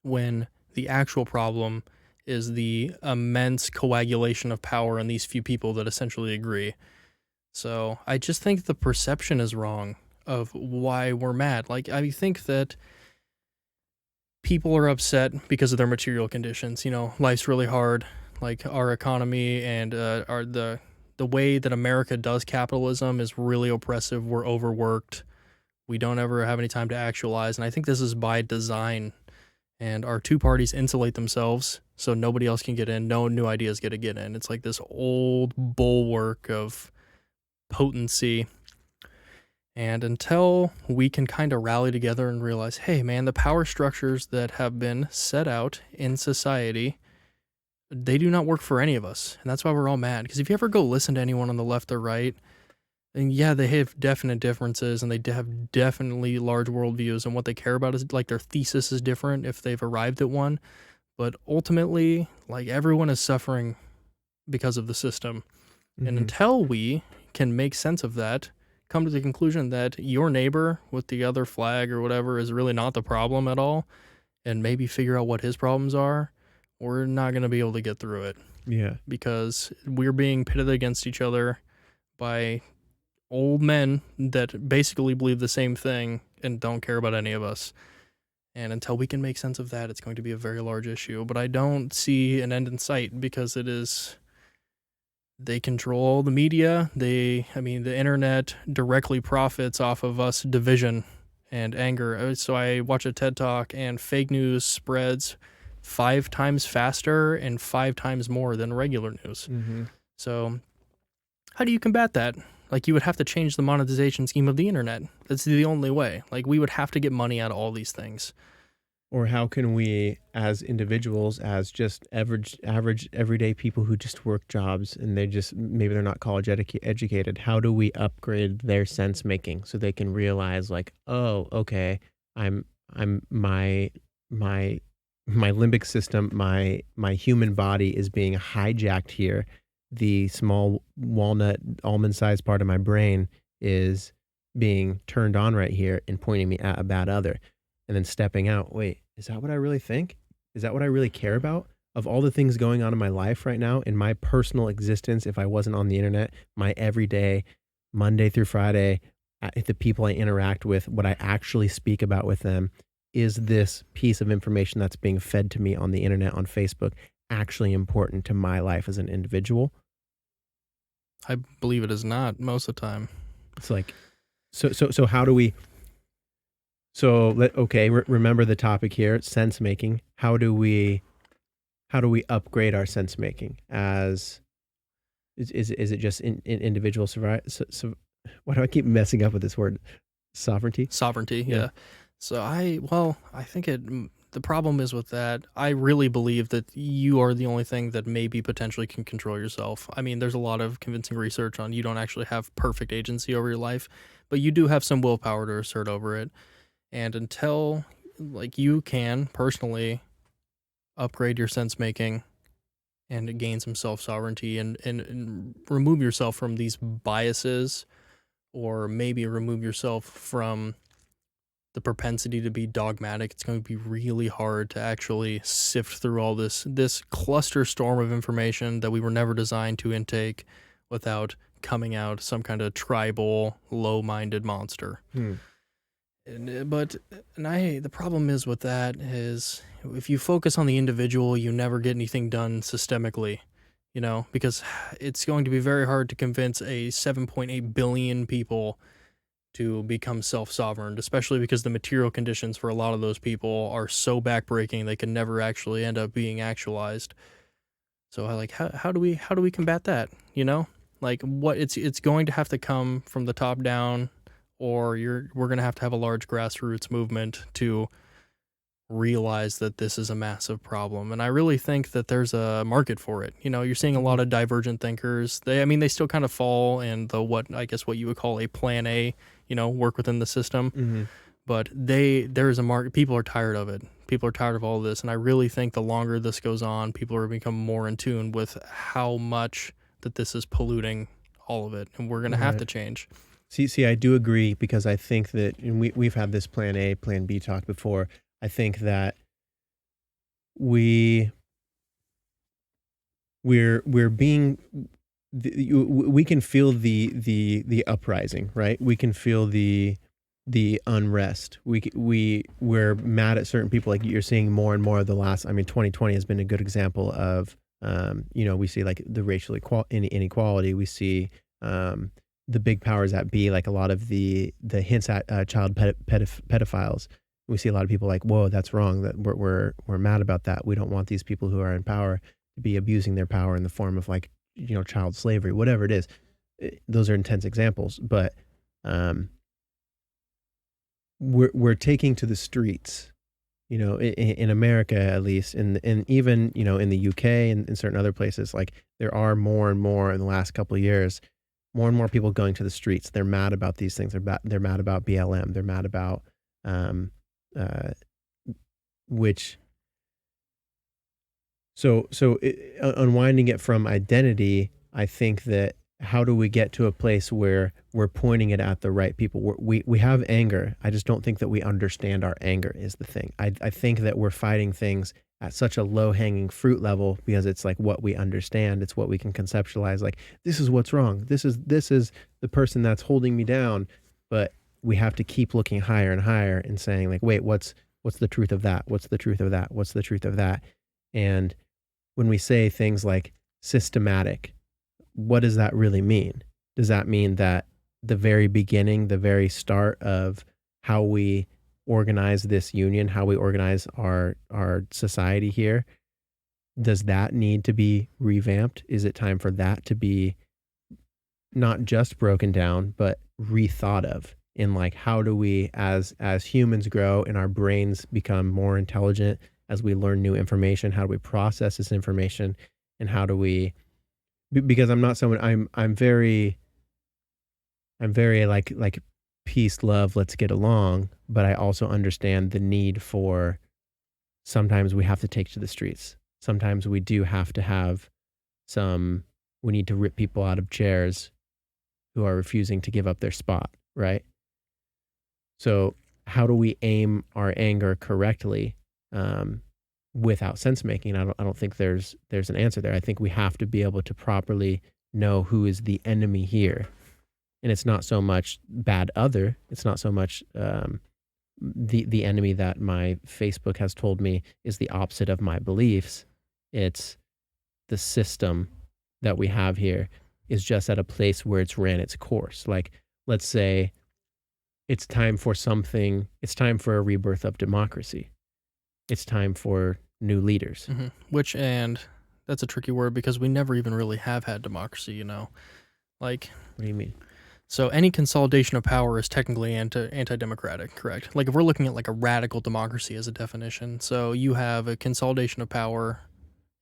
when the actual problem is the immense coagulation of power in these few people that essentially agree. So I just think the perception is wrong of why we're mad. Like I think that people are upset because of their material conditions. Life's really hard. Like our economy and the way that America does capitalism is really oppressive. We're overworked. We don't ever have any time to actualize. And I think this is by design. And our two parties insulate themselves so nobody else can get in. No new ideas get to get in. It's like this old bulwark of potency. And until we can kind of rally together and realize, hey, man, the power structures that have been set out in society, they do not work for any of us. And that's why we're all mad. Because if you ever go listen to anyone on the left or right, and yeah, they have definite differences, and they have definitely large worldviews, and what they care about is like their thesis is different if they've arrived at one. But ultimately, like everyone is suffering because of the system. And until we can make sense of that, come to the conclusion that your neighbor with the other flag or whatever is really not the problem at all, and maybe figure out what his problems are, we're not going to be able to get through it. Yeah. Because we're being pitted against each other by old men that basically believe the same thing and don't care about any of us. And until we can make sense of that, it's going to be a very large issue. But I don't see an end in sight, because they control the media. The internet directly profits off of us division and anger. So I watch a TED Talk, and fake news spreads 5 times faster and 5 times more than regular news. So how do you combat that? Like, you would have to change the monetization scheme of the internet. That's the only way. Like, we would have to get money out of all these things. Or how can we, as individuals, as just average everyday people who just work jobs and maybe they're not college educated, how do we upgrade their sense making so they can realize, like, oh, okay, I'm my limbic system, my human body is being hijacked here. The small walnut almond sized part of my brain is being turned on right here and pointing me at a bad other. And then stepping out, wait, is that what I really think? Is that what I really care about? Of all the things going on in my life right now, in my personal existence, if I wasn't on the internet, my everyday, Monday through Friday, the people I interact with, what I actually speak about with them, is this piece of information that's being fed to me on the internet, on Facebook, actually important to my life as an individual? I believe it is not most of the time. It's like, so how do we... remember the topic here, sense making. How do we upgrade our sense making? Is it just in individual survival? So why do I keep messing up with this word? Sovereignty. Sovereignty, Yeah. yeah. So I think the problem is with that. I really believe that you are the only thing that maybe potentially can control yourself. I mean, there's a lot of convincing research on you don't actually have perfect agency over your life, but you do have some willpower to assert over it. And until like you can personally upgrade your sense making and gain some self sovereignty and remove yourself from these biases, or maybe remove yourself from the propensity to be dogmatic, it's going to be really hard to actually sift through all this cluster storm of information that we were never designed to intake without coming out some kind of tribal, low-minded monster. The problem is with that is if you focus on the individual, you never get anything done systemically, because it's going to be very hard to convince a 7.8 billion people to become self-sovereign, especially because the material conditions for a lot of those people are so backbreaking they can never actually end up being actualized. So how do we combat that? It's going to have to come from the top down, or we're going to have a large grassroots movement to realize that this is a massive problem. And I really think that there's a market for it. You're seeing a lot of divergent thinkers. They still kind of fall in what you would call a plan A, work within the system. Mm-hmm. But there's a market. People are tired of it. People are tired of all this. And I really think the longer this goes on, people are becoming more in tune with how much that this is polluting all of it. And we're going to have to change. See, I do agree, because I think that, and we've had this plan A, plan B talk before. I think that we're being, we can feel the uprising, right? We can feel the unrest. We're mad at certain people. Like you're seeing more and more of the last. 2020 has been a good example of, we see like the racial inequality. We see the big powers that be, like a lot of the hints at child pedophiles. We see a lot of people like, whoa, that's wrong. That we're mad about that. We don't want these people who are in power to be abusing their power in the form of like, child slavery, whatever it is. Those are intense examples, but we're taking to the streets, in America at least, and even in the UK and in certain other places. Like there are more and more in the last couple of years, more and more people going to the streets. They're mad about these things. They're mad about BLM. They're mad about unwinding it from identity. I think that how do we get to a place where we're pointing it at the right people? We have anger. I just don't think that we understand our anger is the thing. I think that we're fighting things at such a low hanging fruit level because it's like what we understand. It's what we can conceptualize. Like, this is what's wrong. This is the person that's holding me down. But we have to keep looking higher and higher and saying like, wait, what's the truth of that? What's the truth of that? What's the truth of that? And when we say things like systematic, what does that really mean? Does that mean that the very beginning, the very start of how we organize this union, how we organize our society here, does that need to be revamped? Is it time for that to be not just broken down, but rethought of? In like, how do we, as humans grow and our brains become more intelligent, as we learn new information, how do we process this information, and how do we? Because I'm not someone. I'm very like peace, love, let's get along. But I also understand the need for. Sometimes we have to take to the streets. Sometimes we do have to have we need to rip people out of chairs who are refusing to give up their spot, right? So how do we aim our anger correctly without sense making? I don't think there's an answer there. I think we have to be able to properly know who is the enemy here. And it's not so much bad other. It's not so much the enemy that my Facebook has told me is the opposite of my beliefs. It's the system that we have here is just at a place where it's ran its course. Like, let's say it's time for a rebirth of democracy. It's time for new leaders. Mm-hmm. And that's a tricky word because we never even really have had democracy, Like, what do you mean? So any consolidation of power is technically anti-democratic, correct? Like if we're looking at like a radical democracy as a definition, so you have a consolidation of power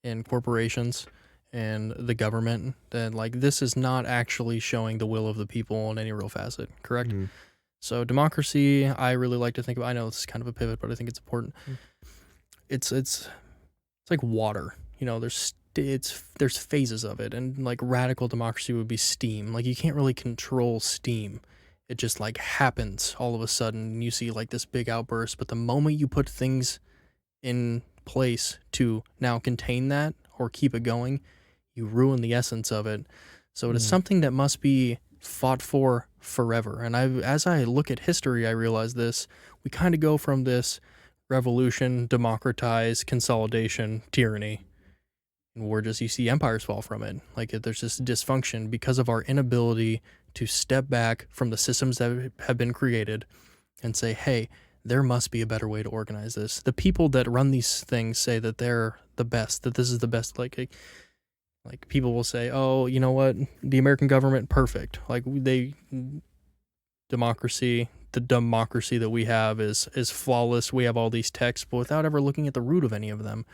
in corporations and the government, then like this is not actually showing the will of the people in any real facet, correct? Mm. So democracy, I really like to think about. I know this is kind of a pivot, but I think it's important. It's like water. You know, there's phases of it, and like radical democracy would be steam. Like you can't really control steam. It just like happens all of a sudden, and you see like this big outburst. But the moment you put things in place to now contain that or keep it going, you ruin the essence of it. So it is something that must be fought for forever. And as I look at history, I realize this. We kind of go from this revolution, democratize, consolidation, tyranny. And you see empires fall from it. Like there's this dysfunction because of our inability to step back from the systems that have been created and say, hey, there must be a better way to organize this. The people that run these things say that they're the best, that this is the best. Like people will say, oh, you know what? The American government, perfect. Like the democracy that we have is flawless. We have all these texts, but without ever looking at the root of any of them,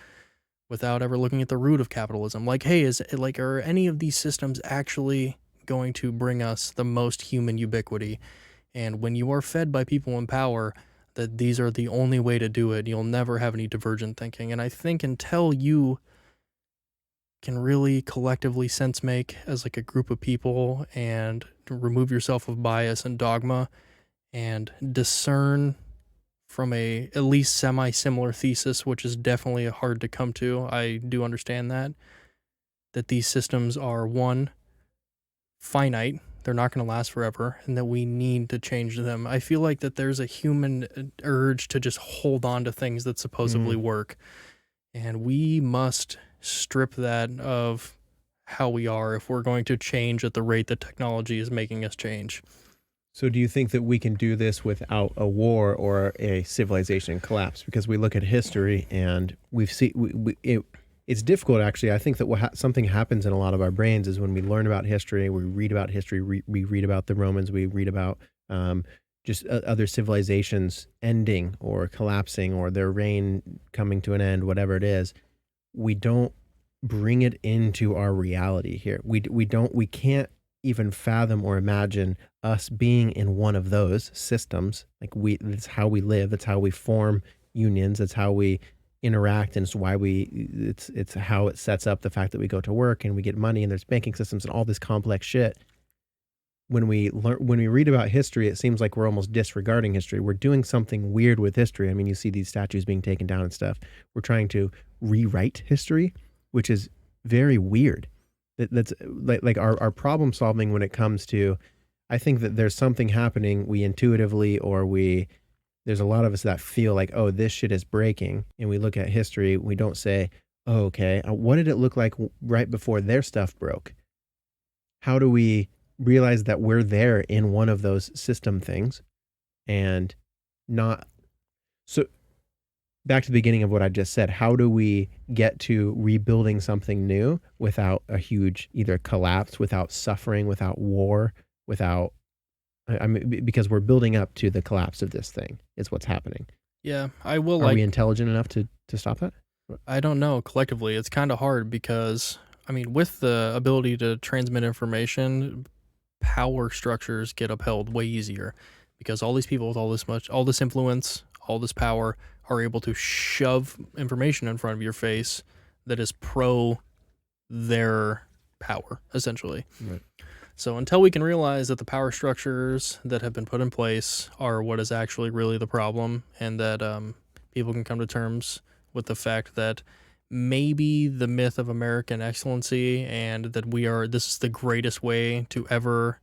without ever looking at the root of capitalism. Like, hey, are any of these systems actually going to bring us the most human ubiquity? And when you are fed by people in power, that these are the only way to do it, you'll never have any divergent thinking. And I think until you can really collectively sense make as like a group of people and remove yourself of bias and dogma and discern from a at least semi-similar thesis, which is definitely hard to come to. I do understand that these systems are one, finite, they're not going to last forever, and that we need to change them. I feel like that there's a human urge to just hold on to things that supposedly work, and we must strip that of how we are if we're going to change at the rate that technology is making us change. So do you think that we can do this without a war or a civilization collapse? Because we look at history and it's difficult, actually. I think that something happens in a lot of our brains is when we learn about history, we read about history, we read about the Romans, we read about just other civilizations ending or collapsing or their reign coming to an end, whatever it is. We don't bring it into our reality here. We can't even fathom or imagine us being in one of those systems. Like that's how we live. That's how we form unions. That's how we interact. And it's why it's how it sets up the fact that we go to work and we get money and there's banking systems and all this complex shit. When we read about history, it seems like we're almost disregarding history. We're doing something weird with history. I mean, you see these statues being taken down and stuff. We're trying to rewrite history, which is very weird. That's like our problem solving when it comes to, I think that there's something happening. We intuitively, there's a lot of us that feel like, oh, this shit is breaking. And we look at history. We don't say, oh, okay, what did it look like right before their stuff broke? How do we realize that we're there in one of those system things and not so back to the beginning of what I just said, how do we get to rebuilding something new without a huge either collapse, without suffering, without war, without, I mean, because we're building up to the collapse of this thing is what's happening. Yeah, I will. Are we intelligent enough to stop that? I don't know. Collectively, it's kind of hard because, I mean, with the ability to transmit information, power structures get upheld way easier because all these people with all this influence, all this power are able to shove information in front of your face that is pro their power, essentially. Right. So until we can realize that the power structures that have been put in place are what is actually really the problem, and that people can come to terms with the fact that maybe the myth of American excellency and that this is the greatest way to ever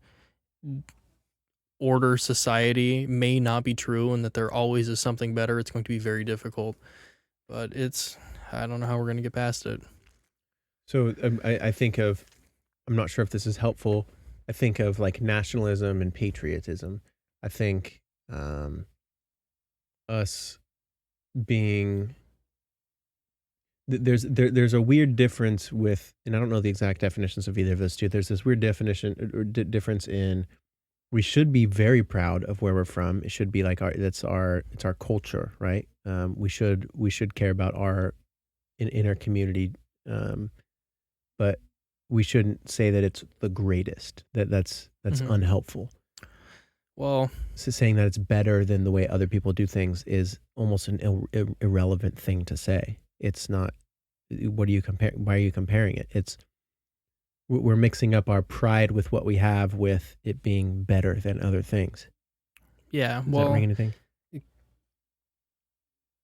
order society may not be true, and that there always is something better, it's going to be very difficult. But I don't know how we're going to get past it. So I think of, I'm not sure if this is helpful. I think of like nationalism and patriotism. I think us being, there's a weird difference with, and I don't know the exact definitions of either of those two. There's this weird definition or difference in we should be very proud of where we're from. It should be like it's our culture, right? We should care about our inner community, um, but we shouldn't say that it's the greatest. That's Hmm. unhelpful. Well, So saying that it's better than the way other people do things is almost an irrelevant thing to say. It's not. What are you comparing? Why are you comparing it? We're mixing up our pride with what we have with it being better than other things. yeah, Does that ring well, anything?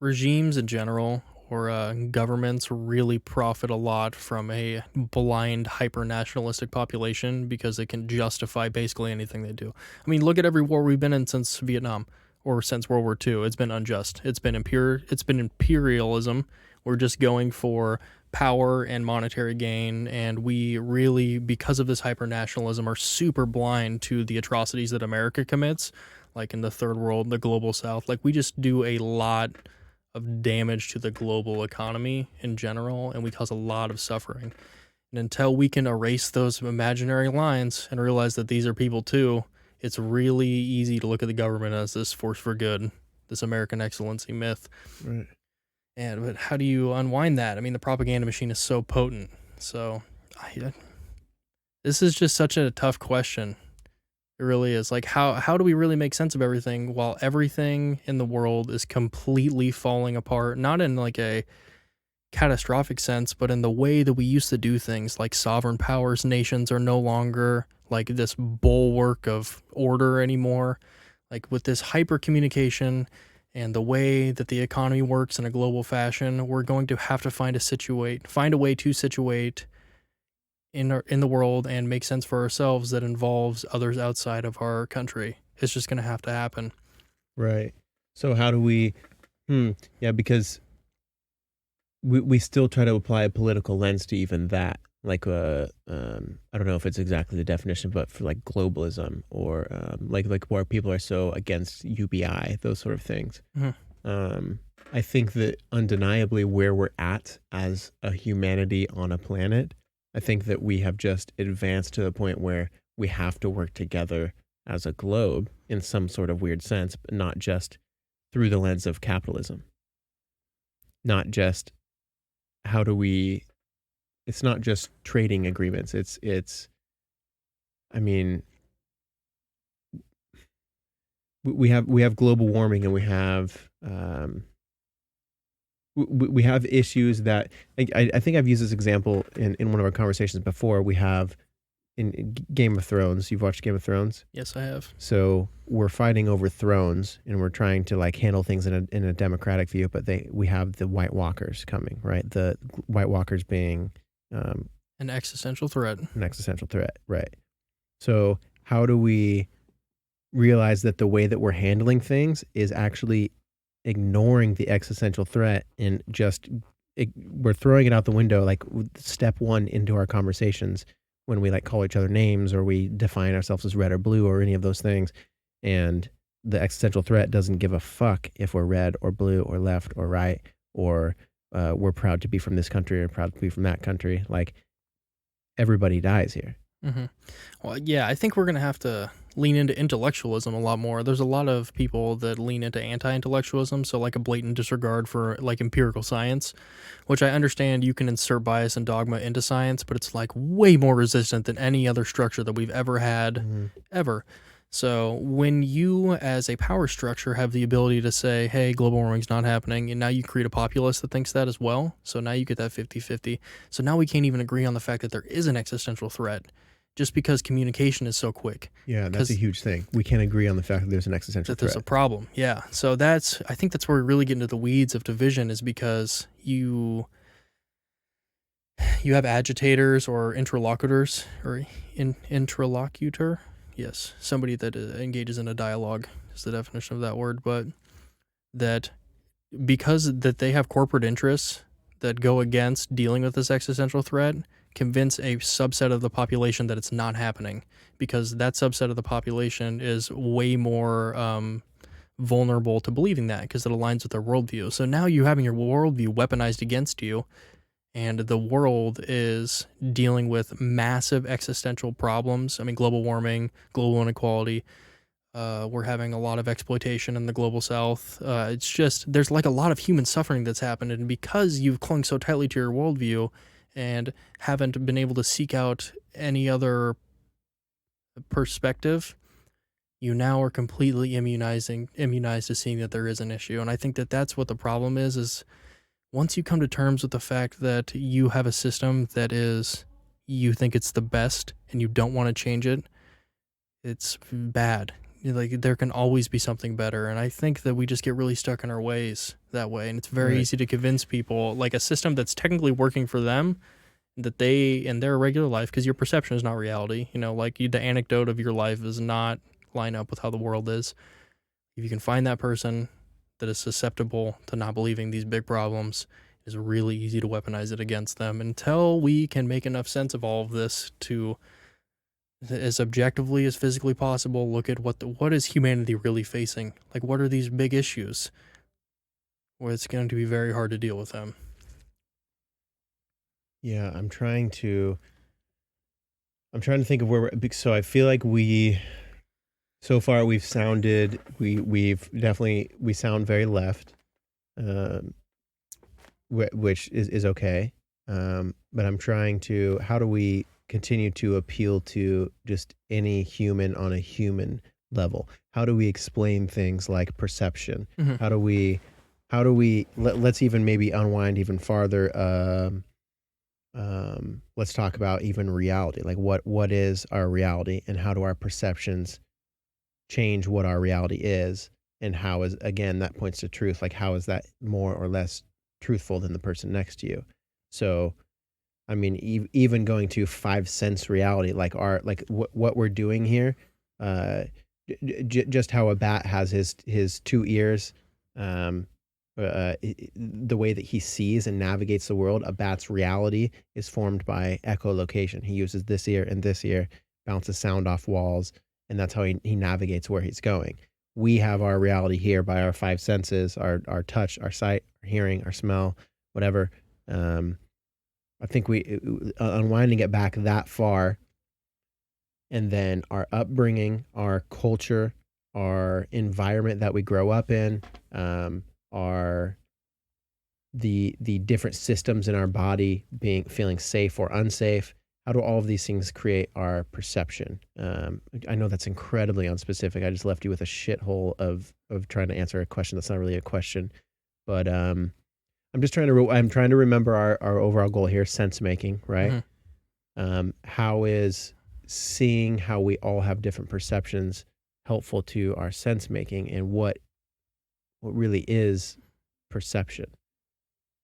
regimes in general or governments really profit a lot from a blind hyper nationalistic population because it can justify basically anything they do. I mean, look at every war we've been in since Vietnam or since World War II. It's been unjust. It's been imperialism. We're just going for power and monetary gain, and we really, because of this hyper nationalism, are super blind to the atrocities that America commits, like in the third world, the global south. Like we just do a lot of damage to the global economy in general, and we cause a lot of suffering. And until we can erase those imaginary lines and realize that these are people too, it's really easy to look at the government as this force for good, this American excellency myth. Right. But how do you unwind that? I mean, the propaganda machine is so potent. So, this is just such a tough question. It really is. Like, how do we really make sense of everything while everything in the world is completely falling apart? Not in like a catastrophic sense, but in the way that we used to do things. Like sovereign powers, nations are no longer like this bulwark of order anymore. Like with this hyper communication and the way that the economy works in a global fashion, we're going to have to find a way to situate in the world and make sense for ourselves that involves others outside of our country. It's just going to have to happen. Right. So how do we? Yeah, because we still try to apply a political lens to even that. Like, I don't know if it's exactly the definition, but for like globalism or like where people are so against UBI, those sort of things. Mhm. I think that undeniably where we're at as a humanity on a planet, I think that we have just advanced to the point where we have to work together as a globe in some sort of weird sense, but not just through the lens of capitalism. Not just how do we, it's not just trading agreements. I mean, we have global warming and we have issues that I think I've used this example in one of our conversations before. We have in Game of Thrones. You've watched Game of Thrones? Yes, I have. So we're fighting over thrones and we're trying to like handle things in a democratic view, but we have the White Walkers coming, right? The White Walkers being An existential threat. an existential threat, right? So how do we realize that the way that we're handling things is actually ignoring the existential threat and just we're throwing it out the window, like step one into our conversations when we like call each other names or we define ourselves as red or blue or any of those things. And the existential threat doesn't give a fuck if we're red or blue or left or right or we're proud to be from this country or proud to be from that country. Like everybody dies here. Mm-hmm. Well, yeah, I think we're going to have to lean into intellectualism a lot more. There's a lot of people that lean into anti-intellectualism, so like a blatant disregard for like empirical science, which I understand you can insert bias and dogma into science, but it's like way more resistant than any other structure that we've ever had, ever. So when you as a power structure have the ability to say, hey, global warming's not happening, and now you create a populace that thinks that as well, so now you get that 50-50. So now we can't even agree on the fact that there is an existential threat just because communication is so quick. Yeah, that's a huge thing. We can't agree on the fact that there's an existential That there's threat. a problem. Yeah. So I think that's where we really get into the weeds of division, is because you have agitators or interlocutors or interlocutor. Yes, somebody that engages in a dialogue is the definition of that word, but that because that they have corporate interests that go against dealing with this existential threat, convince a subset of the population that it's not happening, because that subset of the population is way more vulnerable to believing that because it aligns with their worldview. So now you having your worldview weaponized against you, and the world is dealing with massive existential problems. I mean, global warming, global inequality. We're having a lot of exploitation in the global south. It's just, there's like a lot of human suffering that's happened. And because you've clung so tightly to your worldview and haven't been able to seek out any other perspective, you now are completely immunized to seeing that there is an issue. And I think that that's what the problem is once you come to terms with the fact that you have a system that is, you think it's the best and you don't want to change it, it's bad. Like, there can always be something better. And I think that we just get really stuck in our ways that way. And it's very easy to convince people, like, a system that's technically working for them, that they, in their regular life, because your perception is not reality, like the anecdote of your life does not line up with how the world is. If you can find that person that is susceptible to not believing these big problems, it's really easy to weaponize it against them until we can make enough sense of all of this to, as objectively as physically possible, look at what is humanity really facing? Like, what are these big issues where it's going to be very hard to deal with them? Yeah, I'm trying to think of so I feel like so far we've sound very left, which is okay. But I'm trying to, how do we continue to appeal to just any human on a human level? How do we explain things like perception? Mhm. How do we let's even maybe unwind even farther. Let's talk about even reality. Like, what is our reality, and how do our perceptions change what our reality is, and how is, again, that points to truth. Like, how is that more or less truthful than the person next to you? So, I mean, even going to 5 sense reality, like what we're doing here, just how a bat has his 2 ears, the way that he sees and navigates the world. A bat's reality is formed by echolocation. He uses this ear and this ear, bounces sound off walls, and that's how he navigates where he's going. We have our reality here by our 5 senses, our touch, our sight, our hearing, our smell, whatever. I think unwinding it back that far, and then our upbringing, our culture, our environment that we grow up in, our the different systems in our body feeling safe or unsafe. How do all of these things create our perception? I know that's incredibly unspecific. I just left you with a shithole of trying to answer a question that's not really a question, but I'm trying to remember our overall goal here: sense making, right? Mhm. How is seeing how we all have different perceptions helpful to our sense making, and what really is perception,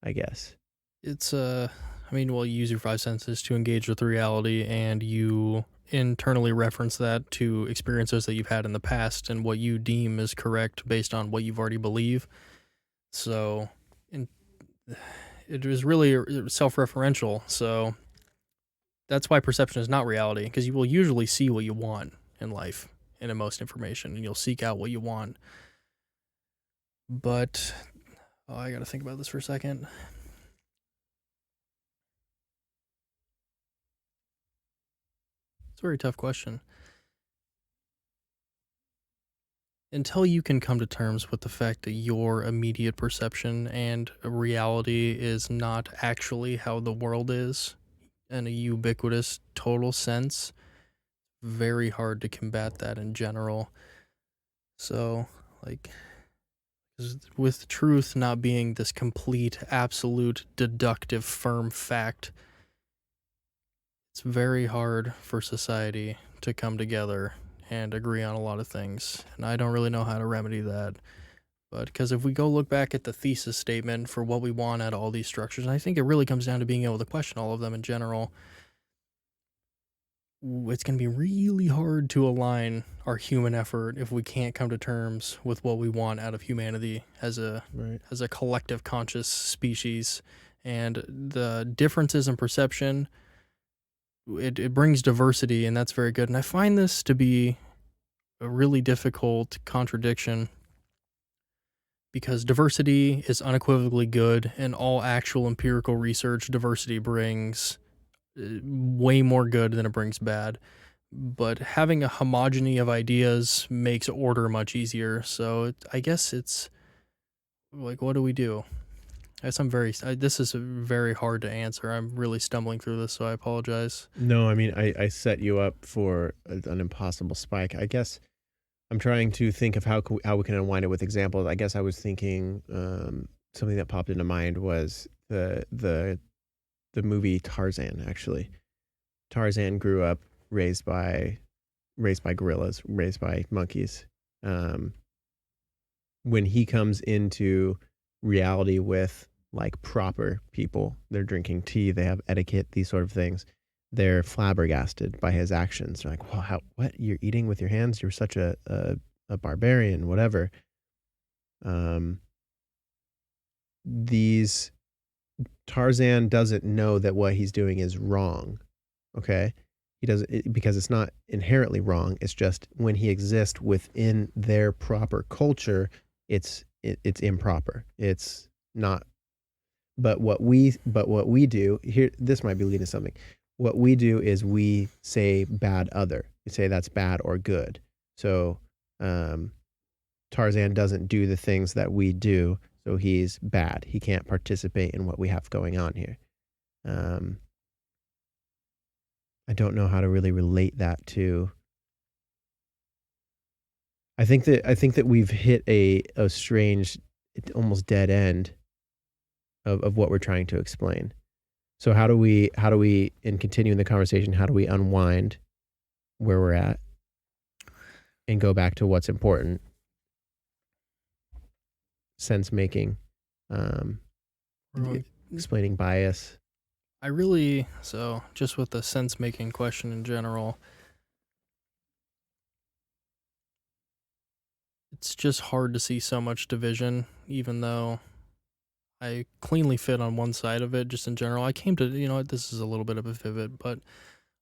I guess. It's I mean, well, you use your 5 senses to engage with reality, and you internally reference that to experiences that you've had in the past and what you deem is correct based on what you've already believe. So, it is really self-referential. So that's why perception is not reality, because you will usually see what you want in life and in most information, and you'll seek out what you want. But I gotta think about this for a second. It's a very tough question. Until you can come to terms with the fact that your immediate perception and reality is not actually how the world is in a ubiquitous total sense, very hard to combat that in general. So, like, with truth not being this complete, absolute, deductive, firm fact, it's very hard for society to come together and agree on a lot of things. And I don't really know how to remedy that. But because if we go look back at the thesis statement for what we want out of all these structures, and I think it really comes down to being able to question all of them in general, it's going to be really hard to align our human effort if we can't come to terms with what we want out of humanity as a collective conscious species. And the differences in perception, it brings diversity, and that's very good. And I find this to be a really difficult contradiction, because diversity is unequivocally good, and all actual empirical research, diversity brings way more good than it brings bad. But having a homogeny of ideas makes order much easier. So I guess it's like, what do we do? This is very hard to answer. I'm really stumbling through this, so I apologize. No, I mean, I set you up for an impossible spike. I guess I'm trying to think of how we can unwind it with examples. I guess I was thinking something that popped into mind was the movie Tarzan. Actually, Tarzan grew up raised by gorillas, raised by monkeys. When he comes into reality with like proper people, they're drinking tea, they have etiquette, these sort of things. They're flabbergasted by his actions. They're like, "Well, what? You're eating with your hands? You're such a barbarian, whatever." These Tarzan doesn't know that what he's doing is wrong. Okay, he doesn't, because it's not inherently wrong. It's just when he exists within their proper culture, it's improper. It's not. But what we do here, this might be leading to something. What we do is we say bad other. We say that's bad or good. So Tarzan doesn't do the things that we do, so he's bad. He can't participate in what we have going on here. I don't know how to really relate that to. I think that we've hit a strange, almost dead end of what we're trying to explain. So how do we, in continuing the conversation, how do we unwind where we're at and go back to what's important? Sense making, explaining bias. So just with the sense making question in general, it's just hard to see so much division, even though I cleanly fit on one side of it. Just in general, I came to, this is a little bit of a pivot, but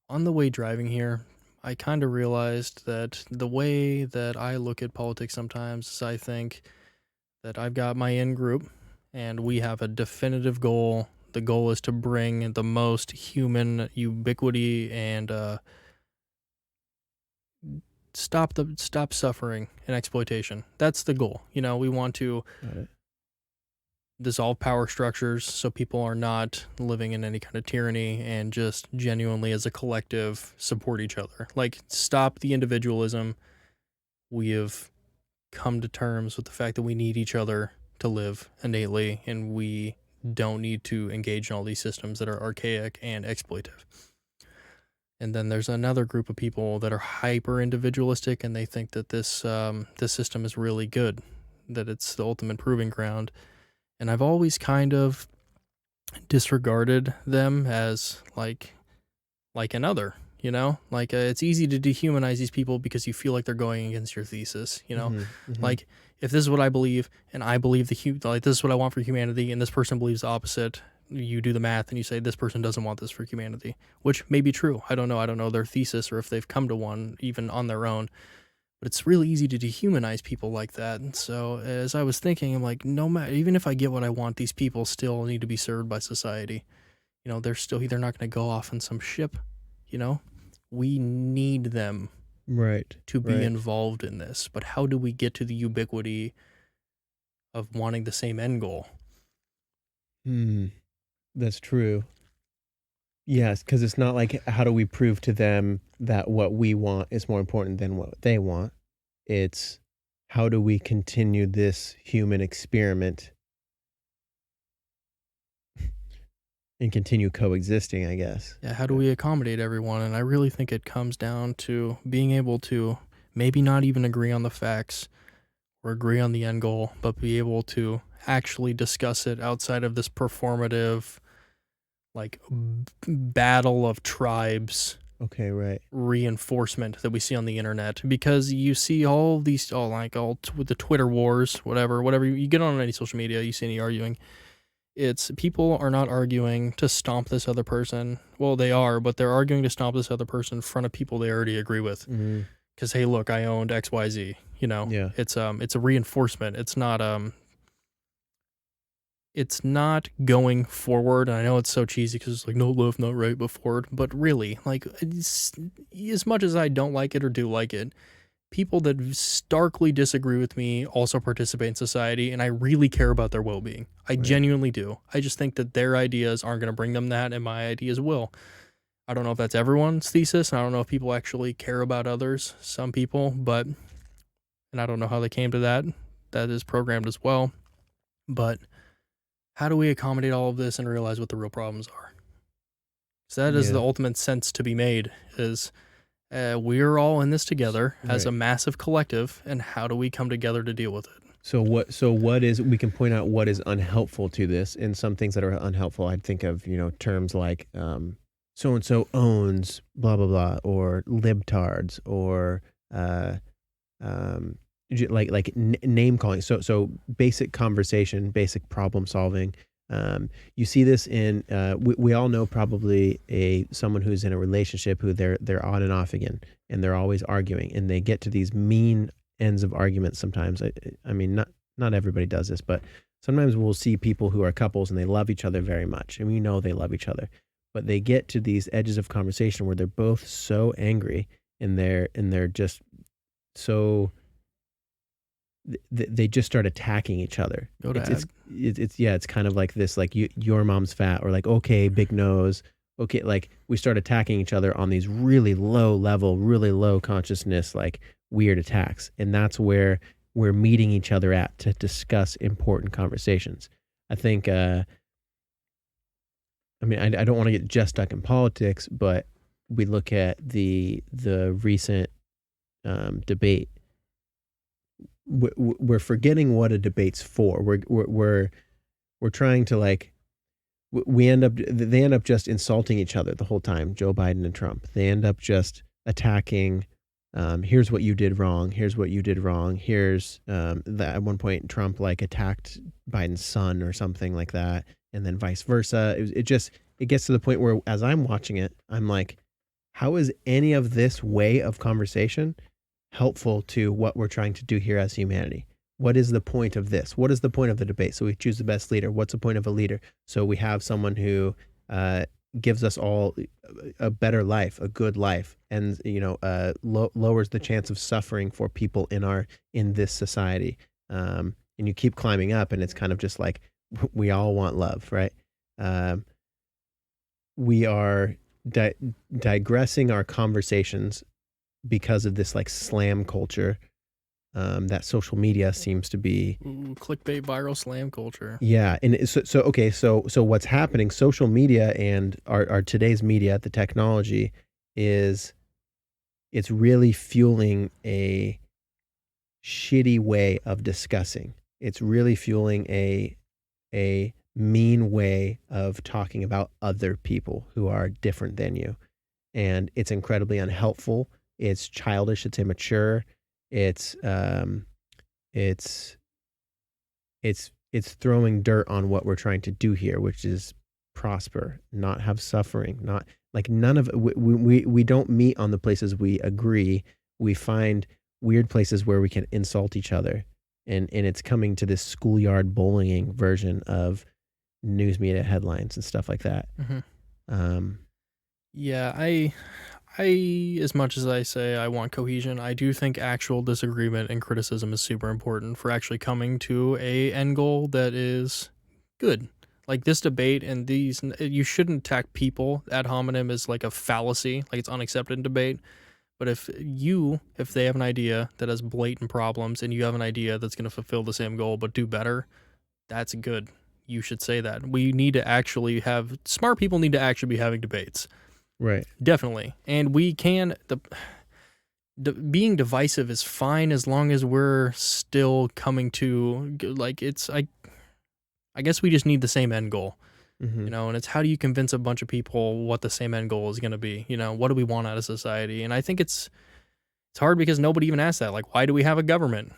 on the way driving here, I kind of realized that the way that I look at politics sometimes is I think that I've got my in group and we have a definitive goal. The goal is to bring the most human ubiquity and stop suffering and exploitation. That's the goal. We want to dissolve power structures so people are not living in any kind of tyranny and just genuinely as a collective support each other. Like, stop the individualism. We have come to terms with the fact that we need each other to live innately, and we don't need to engage in all these systems that are archaic and exploitive. And then there's another group of people that are hyper individualistic, and they think that this system is really good, that it's the ultimate proving ground. And I've always kind of disregarded them as like another, it's easy to dehumanize these people because you feel like they're going against your thesis, like, if this is what I believe and I believe this is what I want for humanity and this person believes the opposite, you do the math and you say this person doesn't want this for humanity, which may be true. I don't know their thesis or if they've come to one even on their own. But it's really easy to dehumanize people like that. And so as I was thinking, I'm like, no matter, even if I get what I want, these people still need to be served by society. They're not going to go off on some ship. We need them to be involved in this. But how do we get to the ubiquity of wanting the same end goal? That's true. Yes, because it's not like, how do we prove to them that what we want is more important than what they want? It's, how do we continue this human experiment and continue coexisting, I guess. Yeah, how do we accommodate everyone? And I really think it comes down to being able to maybe not even agree on the facts or agree on the end goal, but be able to actually discuss it outside of this performative, like, battle of tribes. Okay, right. Reinforcement that we see on the internet, because you see all these, with the Twitter wars, whatever you get on any social media, you see any arguing. It's, people are not arguing to stomp this other person. Well, they are, but they're arguing to stomp this other person in front of people they already agree with. Because, hey, look, I owned XYZ. Yeah. It's a reinforcement. It's not it's not going forward. And I know it's so cheesy because it's like no left, not right, but forward. But really, like, as much as I don't like it or do like it, people that starkly disagree with me also participate in society, and I really care about their well-being. I genuinely do. I just think that their ideas aren't going to bring them that, and my ideas will. I don't know if that's everyone's thesis, and I don't know if people actually care about others. Some people, but, and I don't know how they came to that. That is programmed as well. But how do we accommodate all of this and realize what the real problems are? So that is the ultimate sense to be made, is we're all in this together as a massive collective, and how do we come together to deal with it? So what is, we can point out what is unhelpful to this, and some things that are unhelpful. I'd think of, terms like so and so owns blah blah blah, or libtards, or name calling. So basic conversation, basic problem solving. You see this in we all know probably someone who's in a relationship who they're on and off again, and they're always arguing, and they get to these mean ends of arguments sometimes. I mean, not everybody does this, but sometimes we'll see people who are couples and they love each other very much, and we know they love each other, but they get to these edges of conversation where they're both so angry, and they're just so they just start attacking each other. It's kind of like this, like your mom's fat, or like, okay, big nose. Okay, like we start attacking each other on these really low level, really low consciousness, like weird attacks. And that's where we're meeting each other at to discuss important conversations. I think, I don't want to get just stuck in politics, but we look at the recent debate. We're forgetting what a debate's for. We're trying to, like, they end up just insulting each other the whole time. Joe Biden and Trump, they end up just attacking. Here's what you did wrong. Here's what you did wrong. Here's that at one point Trump like attacked Biden's son or something like that, and then vice versa. It gets to the point where, as I'm watching it, I'm like, how is any of this way of conversation helpful to what we're trying to do here as humanity? What is the point of this? What is the point of the debate? So we choose the best leader. What's the point of a leader? So we have someone who gives us all a better life, a good life, and lowers the chance of suffering for people in this society. And you keep climbing up, and it's kind of just like we all want love, right? We are digressing our conversations because of this like slam culture that social media seems to be. Clickbait, viral slam culture. Yeah, and so what's happening? Social media and our today's media, the technology, it's really fueling a shitty way of discussing. It's really fueling a mean way of talking about other people who are different than you, and it's incredibly unhelpful. It's childish. It's immature. It's throwing dirt on what we're trying to do here, which is prosper, not have suffering, not like none of we don't meet on the places we agree. We find weird places where we can insult each other, and it's coming to this schoolyard bullying version of news media headlines and stuff like that. Mm-hmm. Yeah, I as much as I say I want cohesion, I do think actual disagreement and criticism is super important for actually coming to a end goal that is good. Like this debate and these, you shouldn't attack people. Ad hominem is like a fallacy, like it's unaccepted in debate. But if they have an idea that has blatant problems and you have an idea that's going to fulfill the same goal but do better, that's good. You should say that. We need to actually have, smart people need to actually be having debates. Right. Definitely. And we can, being divisive is fine as long as we're still coming to, like, I guess we just need the same end goal, mm-hmm. And it's how do you convince a bunch of people what the same end goal is going to be? What do we want out of society? And I think it's hard because nobody even asks that. Like, why do we have a government?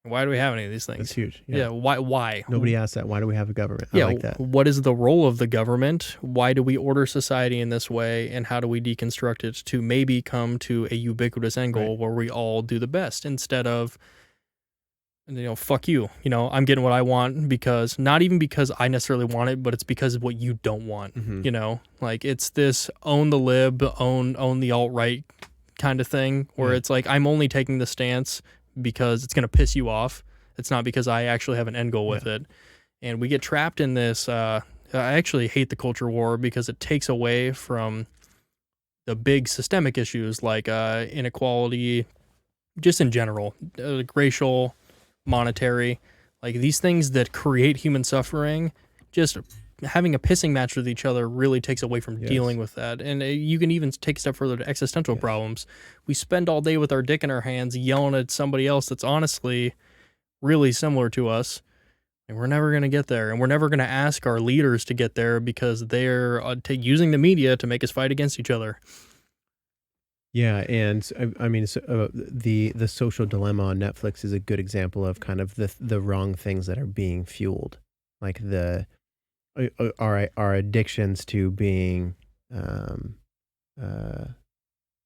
Why do we have any of these things? That's huge. Yeah. Why? Nobody asked that. Why do we have a government? Yeah. I like that. What is the role of the government? Why do we order society in this way? And how do we deconstruct it to maybe come to a ubiquitous end goal where we all do the best instead of And, fuck you. I'm getting what I want because not even because I necessarily want it, but it's because of what you don't want. Like it's this own the lib, own the alt-right kind of thing where it's like I'm only taking the stance because it's going to piss you off. It's not because I actually have an end goal with it. And we get trapped in this. I actually hate the culture war because it takes away from the big systemic issues like inequality, just in general, racial, monetary, like these things that create human suffering. Just having a pissing match with each other really takes away from dealing with that. And you can even take a step further to existential problems. We spend all day with our dick in our hands yelling at somebody else that's honestly really similar to us, and we're never going to get there. And we're never going to ask our leaders to get there because they're using the media to make us fight against each other. Yeah, and I mean, the social dilemma on Netflix is a good example of kind of the wrong things that are being fueled, like our addictions to being,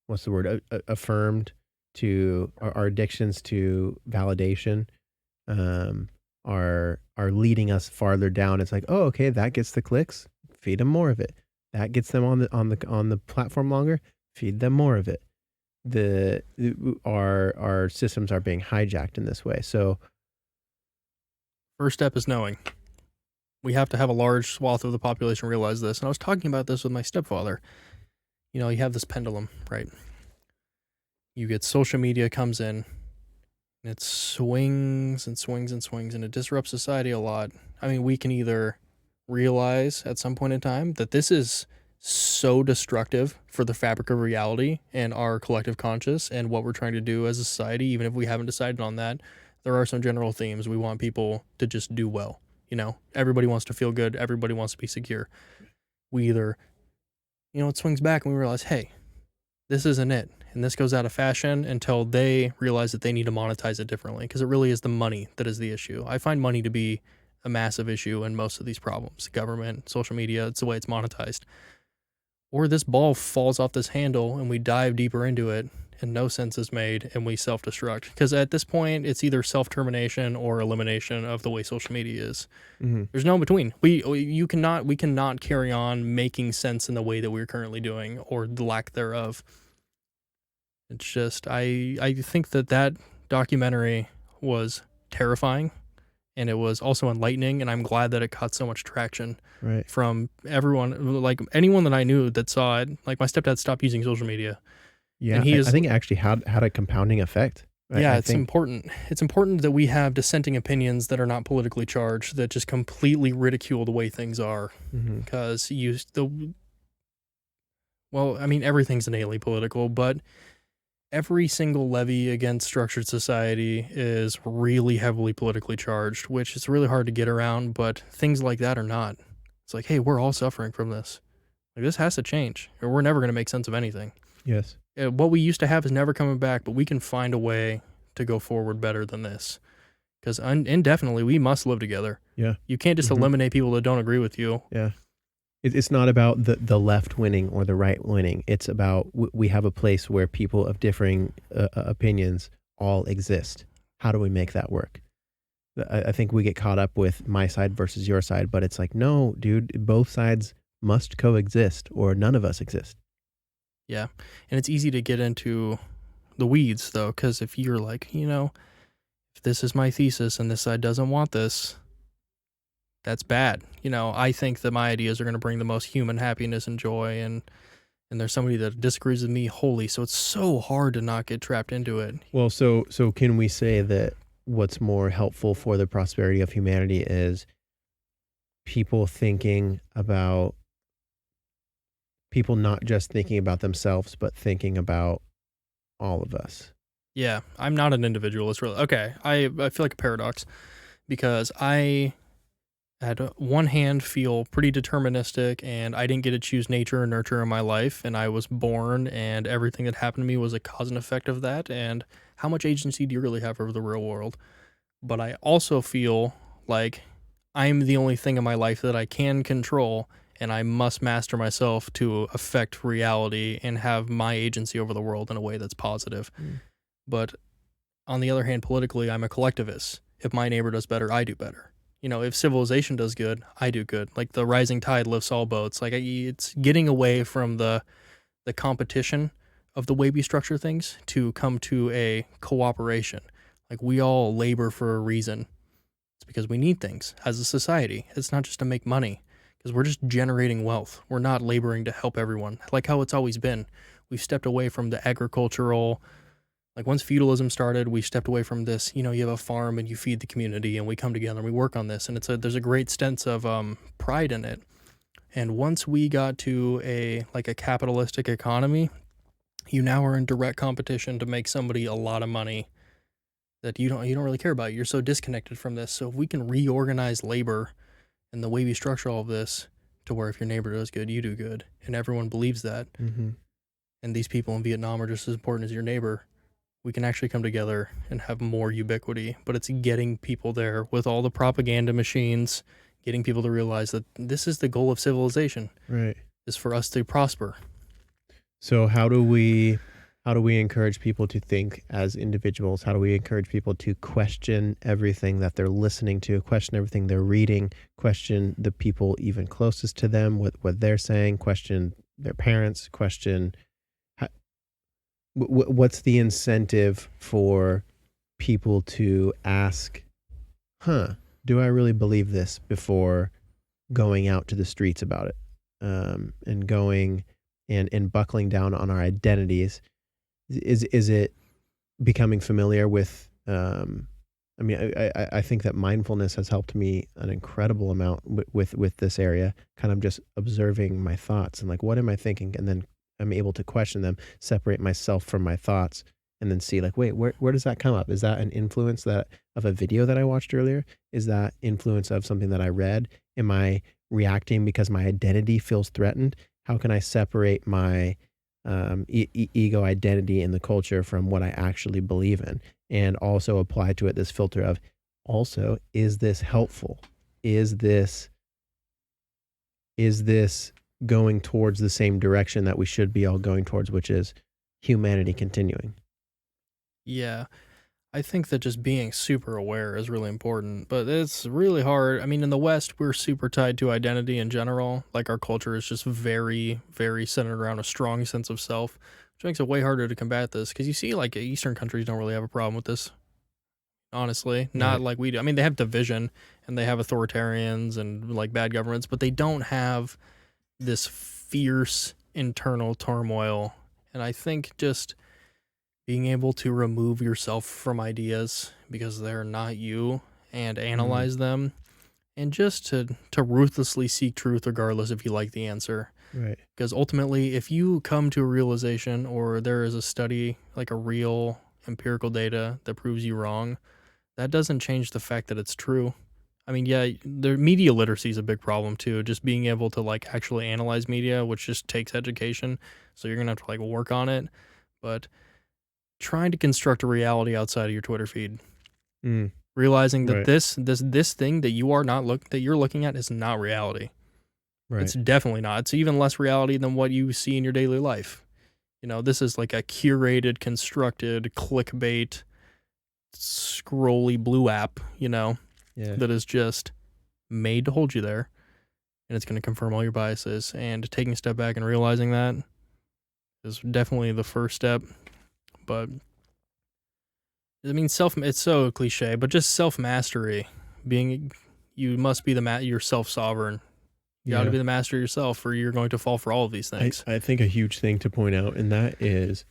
what's the word, affirmed, to our addictions to validation, are leading us farther down. It's like, oh, okay, that gets the clicks, feed them more of it. That gets them on the platform longer. Feed them more of it. Our systems are being hijacked in this way. So first step is knowing. We have to have a large swath of the population realize this. And I was talking about this with my stepfather. You have this pendulum, right? You get social media comes in, and it swings and swings and swings, and it disrupts society a lot. I mean, we can either realize at some point in time that this is so destructive for the fabric of reality and our collective conscious and what we're trying to do as a society. Even if we haven't decided on that, there are some general themes. We want people to just do well. Everybody wants to feel good. Everybody wants to be secure. We either, it swings back and we realize, hey, this isn't it. And this goes out of fashion until they realize that they need to monetize it differently, because it really is the money that is the issue. I find money to be a massive issue in most of these problems. Government, social media, it's the way it's monetized. Or this ball falls off this handle and we dive deeper into it and no sense is made and we self-destruct. Because at this point, it's either self-termination or elimination of the way social media is. Mm-hmm. There's no in between. We cannot carry on making sense in the way that we're currently doing, or the lack thereof. It's just, I think that documentary was terrifying, and it was also enlightening, and I'm glad that it caught so much traction from everyone. Like, anyone that I knew that saw it, like my stepdad stopped using social media. Yeah, I think it actually had a compounding effect. It's important. It's important that we have dissenting opinions that are not politically charged, that just completely ridicule the way things are. Because everything's innately political, but every single levy against structured society is really heavily politically charged, which is really hard to get around, but things like that are not. It's like, hey, we're all suffering from this. Like, this has to change, or we're never going to make sense of anything. Yes. What we used to have is never coming back, but we can find a way to go forward better than this. Because indefinitely, we must live together. Yeah. You can't just eliminate people that don't agree with you. Yeah. It's not about the left winning or the right winning. It's about we have a place where people of differing opinions all exist. How do we make that work? I think we get caught up with my side versus your side, but it's like, no, dude, both sides must coexist or none of us exist. Yeah. And it's easy to get into the weeds, though, because if you're like, if this is my thesis and this side doesn't want this, that's bad. I think that my ideas are going to bring the most human happiness and joy, and there's somebody that disagrees with me wholly, so it's so hard to not get trapped into it. Well, so can we say that what's more helpful for the prosperity of humanity is people not just thinking about themselves, but thinking about all of us? Yeah, I'm not an individualist, really. Okay, I feel like a paradox, because I at one hand feel pretty deterministic, and I didn't get to choose nature or nurture in my life, and I was born, and everything that happened to me was a cause and effect of that, and how much agency do you really have over the real world? But I also feel like I'm the only thing in my life that I can control, and I must master myself to affect reality and have my agency over the world in a way that's positive. But on the other hand, politically, I'm a collectivist. if my neighbor does better, I do better. If civilization does good, I do good. Like the rising tide lifts all boats. Like it's getting away from the competition of the way we structure things to come to a cooperation. Like we all labor for a reason. It's because we need things as a society. It's not just to make money, because we're just generating wealth. We're not laboring to help everyone, like how it's always been. We've stepped away from the agricultural, like once feudalism started, we stepped away from this, you have a farm and you feed the community and we come together and we work on this. And there's a great sense of pride in it. And once we got to a capitalistic economy, you now are in direct competition to make somebody a lot of money that you don't really care about. You're so disconnected from this. So if we can reorganize labor and the way we structure all of this to where if your neighbor does good, you do good, and everyone believes that, and these people in Vietnam are just as important as your neighbor, we can actually come together and have more ubiquity. But it's getting people there with all the propaganda machines, getting people to realize that this is the goal of civilization, right? Is for us to prosper. So how do we encourage people to think as individuals? How do we encourage people to question everything that they're listening to, question everything they're reading, question the people even closest to them, what they're saying, question their parents, question what's the incentive for people to ask, do I really believe this, before going out to the streets about it, and going and buckling down on our identities? Is it becoming familiar with, I think that mindfulness has helped me an incredible amount with this area, kind of just observing my thoughts and like, what am I thinking? And then I'm able to question them, separate myself from my thoughts, and then see like, wait, where does that come up? Is that an influence of a video that I watched earlier? Is that influence of something that I read? Am I reacting because my identity feels threatened? How can I separate my ego identity in the culture from what I actually believe in, and also apply to it this filter of, also, is this helpful? Is this going towards the same direction that we should be all going towards, which is humanity continuing? Yeah. I think that just being super aware is really important, but it's really hard. I mean, in the West, we're super tied to identity in general. Like our culture is just very, very centered around a strong sense of self, which makes it way harder to combat this. Because you see, like Eastern countries don't really have a problem with this, honestly. Not like we do. I mean, they have division and they have authoritarians and like bad governments, but they don't have this fierce internal turmoil. And I think just being able to remove yourself from ideas because they're not you, and analyze them, and just to ruthlessly seek truth regardless if you like the answer. Right. Because ultimately, if you come to a realization, or there is a study, like a real empirical data that proves you wrong, that doesn't change the fact that it's true. I mean, yeah, the media literacy is a big problem too. Just being able to like actually analyze media, which just takes education. So you're gonna have to like work on it. But trying to construct a reality outside of your Twitter feed, realizing that this thing that you're looking at is not reality. Right. It's definitely not. It's even less reality than what you see in your daily life. This is like a curated, constructed, clickbait, scrolly blue app, that is just made to hold you there, and it's going to confirm all your biases. And taking a step back and realizing that is definitely the first step. But I mean, it's so cliche, but just self-mastery, you must be you're self-sovereign. You got to be the master of yourself, or you're going to fall for all of these things. I think a huge thing to point out, and that is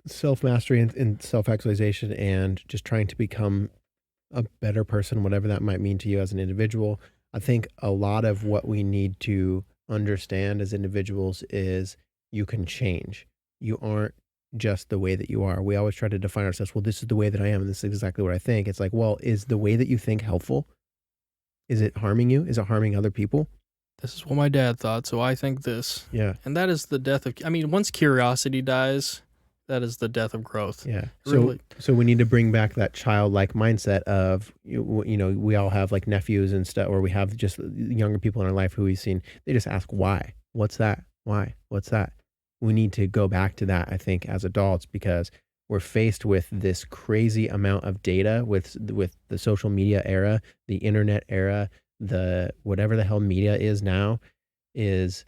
self-mastery and self-actualization, and just trying to become a better person, whatever that might mean to you as an individual. I think a lot of what we need to understand as individuals is you can change. You aren't just the way that you are. We always try to define ourselves, well, this is the way that I am, and this is exactly what I think. It's like, well, is the way that you think helpful? Is it harming you? Is it harming other people? This is what my dad thought, so I think this. Yeah. And that is the death of, once curiosity dies, that is the death of growth. Yeah. So we need to bring back that childlike mindset of, we all have like nephews and stuff, or we have just younger people in our life who we've seen. They just ask, why? What's that? Why? What's that? We need to go back to that, I think, as adults, because we're faced with this crazy amount of data with the social media era, the internet era, the whatever the hell media is now, is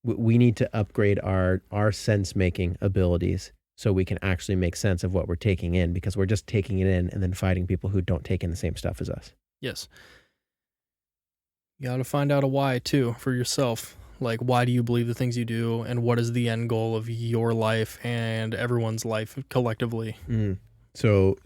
we need to upgrade our sense making abilities so we can actually make sense of what we're taking in, because we're just taking it in and then fighting people who don't take in the same stuff as us. Yes. You got to find out a why too for yourself. Like, why do you believe the things you do, and what is the end goal of your life and everyone's life collectively? So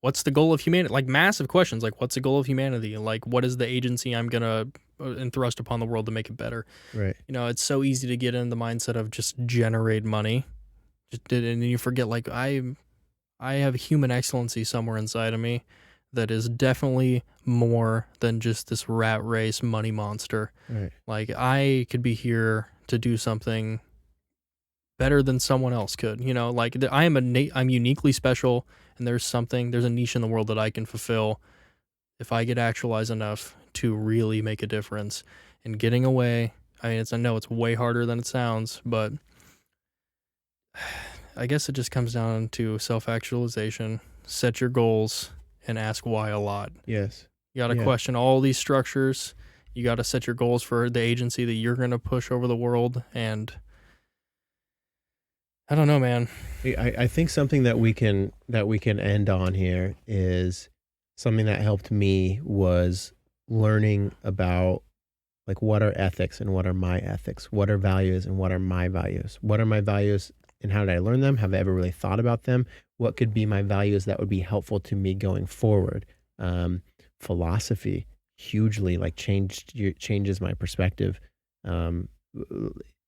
What's the goal of humanity? Like, massive questions. Like, what's the goal of humanity? Like, what is the agency I'm gonna entrust upon the world to make it better? right. You know, it's so easy to get in the mindset of just generate money, and you forget, like, I have human excellency somewhere inside of me that is definitely more than just this rat race money monster. Right. Like, I could be here to do something better than someone else could. You know, like, I'm uniquely special, and there's a niche in the world that I can fulfill if I get actualized enough to really make a difference. And getting away, I mean, I know it's way harder than it sounds, but I guess it just comes down to self-actualization. Set your goals and ask why a lot. Yes. You got to Yeah. question all these structures. You got to set your goals for the agency that you're going to push over the world. And I don't know, man. I think something that we can end on here is something that helped me was learning about, like, what are ethics and what are my ethics? What are values and what are my values? What are my values and how did I learn them? Have I ever really thought about them? What could be my values that would be helpful to me going forward? Philosophy hugely, like, changes my perspective.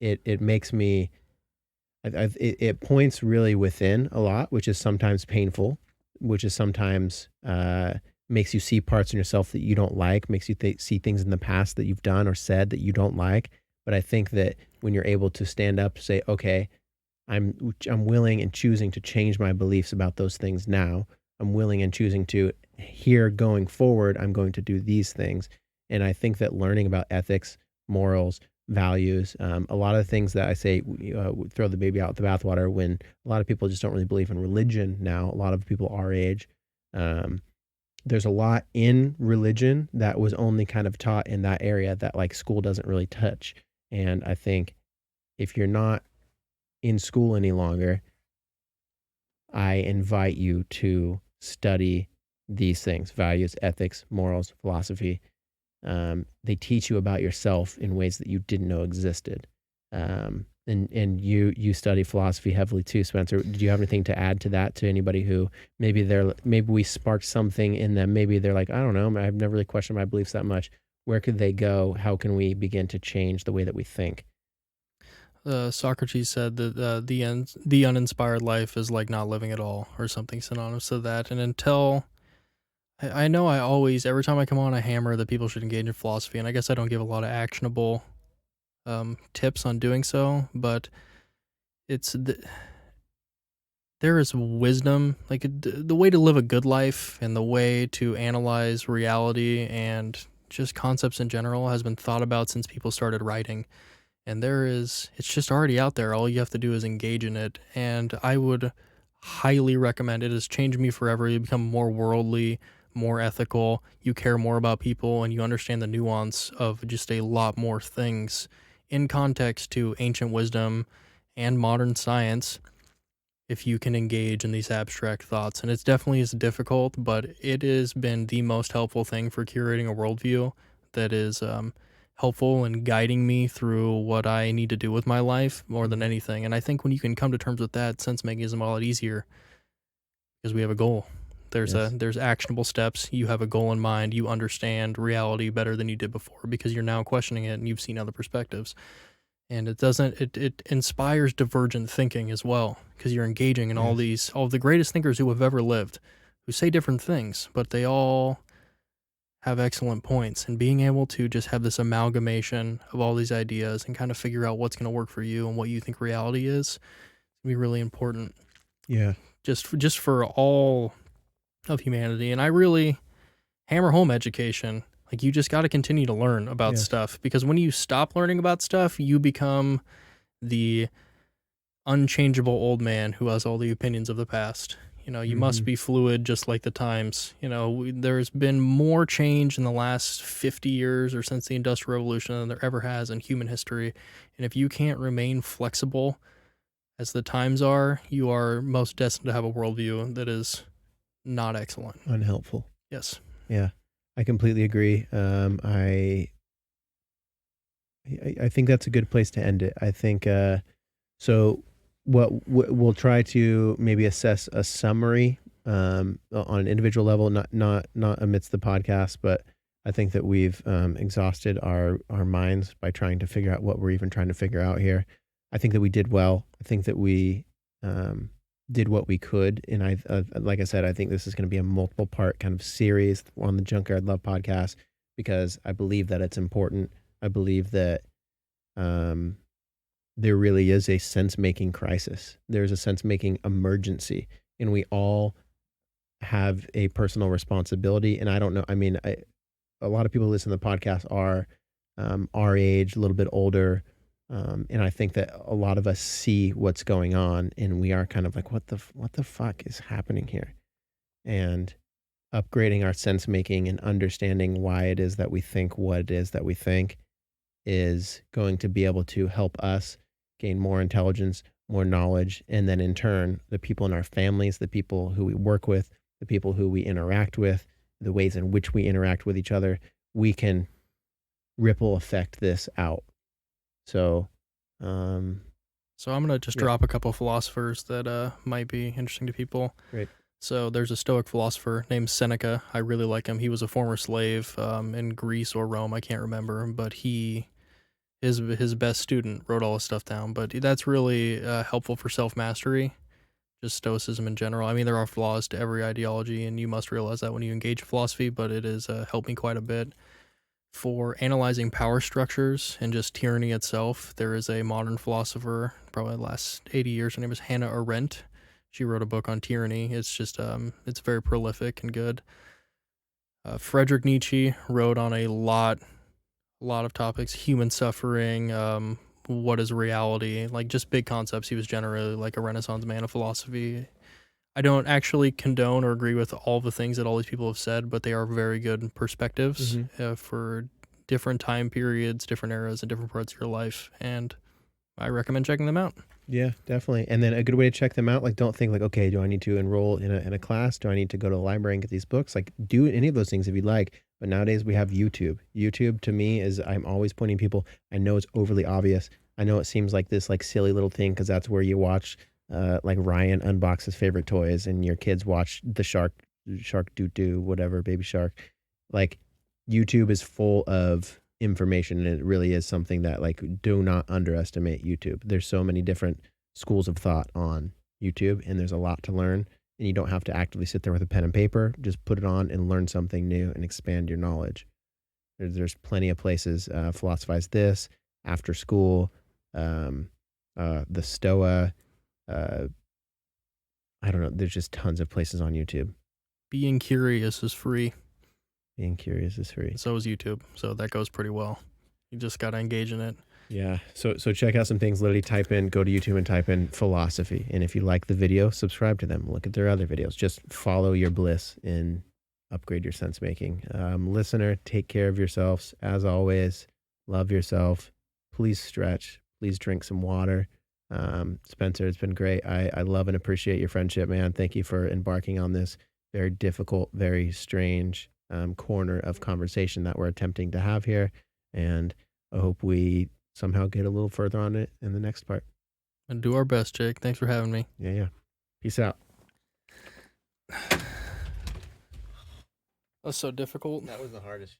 It makes me, it points really within a lot, which is sometimes painful, which is sometimes makes you see parts in yourself that you don't like, makes you see things in the past that you've done or said that you don't like. But I think that when you're able to stand up, say, okay, I'm willing and choosing to change my beliefs about those things now. I'm willing and choosing to, here going forward, I'm going to do these things. And I think that learning about ethics, morals, values, a lot of the things that I say, throw the baby out with the bathwater, when a lot of people just don't really believe in religion now, a lot of people our age. There's a lot in religion that was only kind of taught in that area that, like, school doesn't really touch. And I think if you're not in school any longer, I invite you to study these things: values, ethics, morals, philosophy. They teach you about yourself in ways that you didn't know existed. And you study philosophy heavily too, Spencer. Did you have anything to add to that, to anybody who maybe we sparked something in them? Maybe they're like, I don't know, I've never really questioned my beliefs that much. Where could they go? How can we begin to change the way that we think? Socrates said that the uninspired life is like not living at all, or something synonymous to that. And until I know, I always, every time I come on, I hammer that people should engage in philosophy, and I guess I don't give a lot of actionable tips on doing so, but there is wisdom, like the way to live a good life and the way to analyze reality and just concepts in general has been thought about since people started writing. And it's just already out there. All you have to do is engage in it. And I would highly recommend it. It has changed me forever. You become more worldly, more ethical. You care more about people, and you understand the nuance of just a lot more things in context to ancient wisdom and modern science, if you can engage in these abstract thoughts. And it's definitely is difficult, but it has been the most helpful thing for curating a worldview that is helpful in guiding me through what I need to do with my life more than anything. And I think when you can come to terms with that, sense making is a lot easier, because we have a goal. There's actionable steps. You have a goal in mind. You understand reality better than you did before, because you're now questioning it and you've seen other perspectives. And it inspires divergent thinking as well, because you're engaging in all of the greatest thinkers who have ever lived, who say different things, but they all have excellent points. And being able to just have this amalgamation of all these ideas and kind of figure out what's going to work for you and what you think reality is can be really important. Yeah. Just for all of humanity. And I really hammer home education. Like, you just got to continue to learn about stuff, because when you stop learning about stuff, you become the unchangeable old man who has all the opinions of the past. You know, you must be fluid just like the times. You know, there's been more change in the last 50 years or since the Industrial Revolution than there ever has in human history. And if you can't remain flexible as the times are, you are most destined to have a worldview that is not excellent. Unhelpful. Yes. Yeah, I completely agree. I think that's a good place to end it. I think so. We'll try to maybe assess a summary on an individual level, not amidst the podcast, but I think that we've exhausted our minds by trying to figure out what we're even trying to figure out here. I think that we did well. I think that we did what we could, and like I said, I think this is going to be a multiple part kind of series on the Junkyard Love podcast because I believe that it's important. I believe that there really is a sense-making crisis. There's a sense-making emergency, and we all have a personal responsibility. And I don't know. I mean, a lot of people who listen to the podcast are our age, a little bit older, and I think that a lot of us see what's going on, and we are kind of like, what the fuck is happening here? And upgrading our sense-making and understanding why it is that we think what it is that we think is going to be able to help us gain more intelligence, more knowledge, and then in turn, the people in our families, the people who we work with, the people who we interact with, the ways in which we interact with each other, we can ripple effect this out. So, I'm going to just drop a couple of philosophers that might be interesting to people. Great. So there's a Stoic philosopher named Seneca. I really like him. He was a former slave in Greece or Rome. I can't remember, but his best student wrote all his stuff down. But that's really helpful for self-mastery, just stoicism in general. I mean, there are flaws to every ideology, and you must realize that when you engage philosophy, but it has helped me quite a bit. For analyzing power structures and just tyranny itself, there is a modern philosopher, probably the last 80 years. Her name is Hannah Arendt. She wrote a book on tyranny. It's just, it's very prolific and good. Friedrich Nietzsche wrote on a lot of topics: human suffering, what is reality, like just big concepts. He was generally like a Renaissance man of philosophy. I don't actually condone or agree with all the things that all these people have said, but they are very good perspectives for different time periods, different eras, and different parts of your life. And I recommend checking them out. Yeah, definitely. And then a good way to check them out, like, don't think like, okay, do I need to enroll in a class? Do I need to go to the library and get these books? Like, do any of those things if you'd like. But nowadays we have YouTube. YouTube to me is, I'm always pointing people. I know it's overly obvious. I know it seems like this like silly little thing because that's where you watch like Ryan unbox his favorite toys and your kids watch the shark doo whatever, baby shark. Like, YouTube is full of information, and it really is something that, like, do not underestimate YouTube. There's so many different schools of thought on YouTube, and there's a lot to learn, and you don't have to actively sit there with a pen and paper. Just put it on and learn something new and expand your knowledge. There's plenty of places. Philosophize This, After School, the Stoa. I don't know. There's just tons of places on YouTube. Being curious is free. Being curious is free. So is YouTube. So that goes pretty well. You just got to engage in it. Yeah. So check out some things. Literally go to YouTube and type in philosophy. And if you like the video, subscribe to them. Look at their other videos. Just follow your bliss and upgrade your sense making. Listener, take care of yourselves. As always, love yourself. Please stretch. Please drink some water. Spencer, it's been great. I love and appreciate your friendship, man. Thank you for embarking on this very difficult, very strange corner of conversation that we're attempting to have here. And I hope we somehow get a little further on it in the next part. And do our best, Jake. Thanks for having me. Yeah. Peace out. That's so difficult. That was the hardest.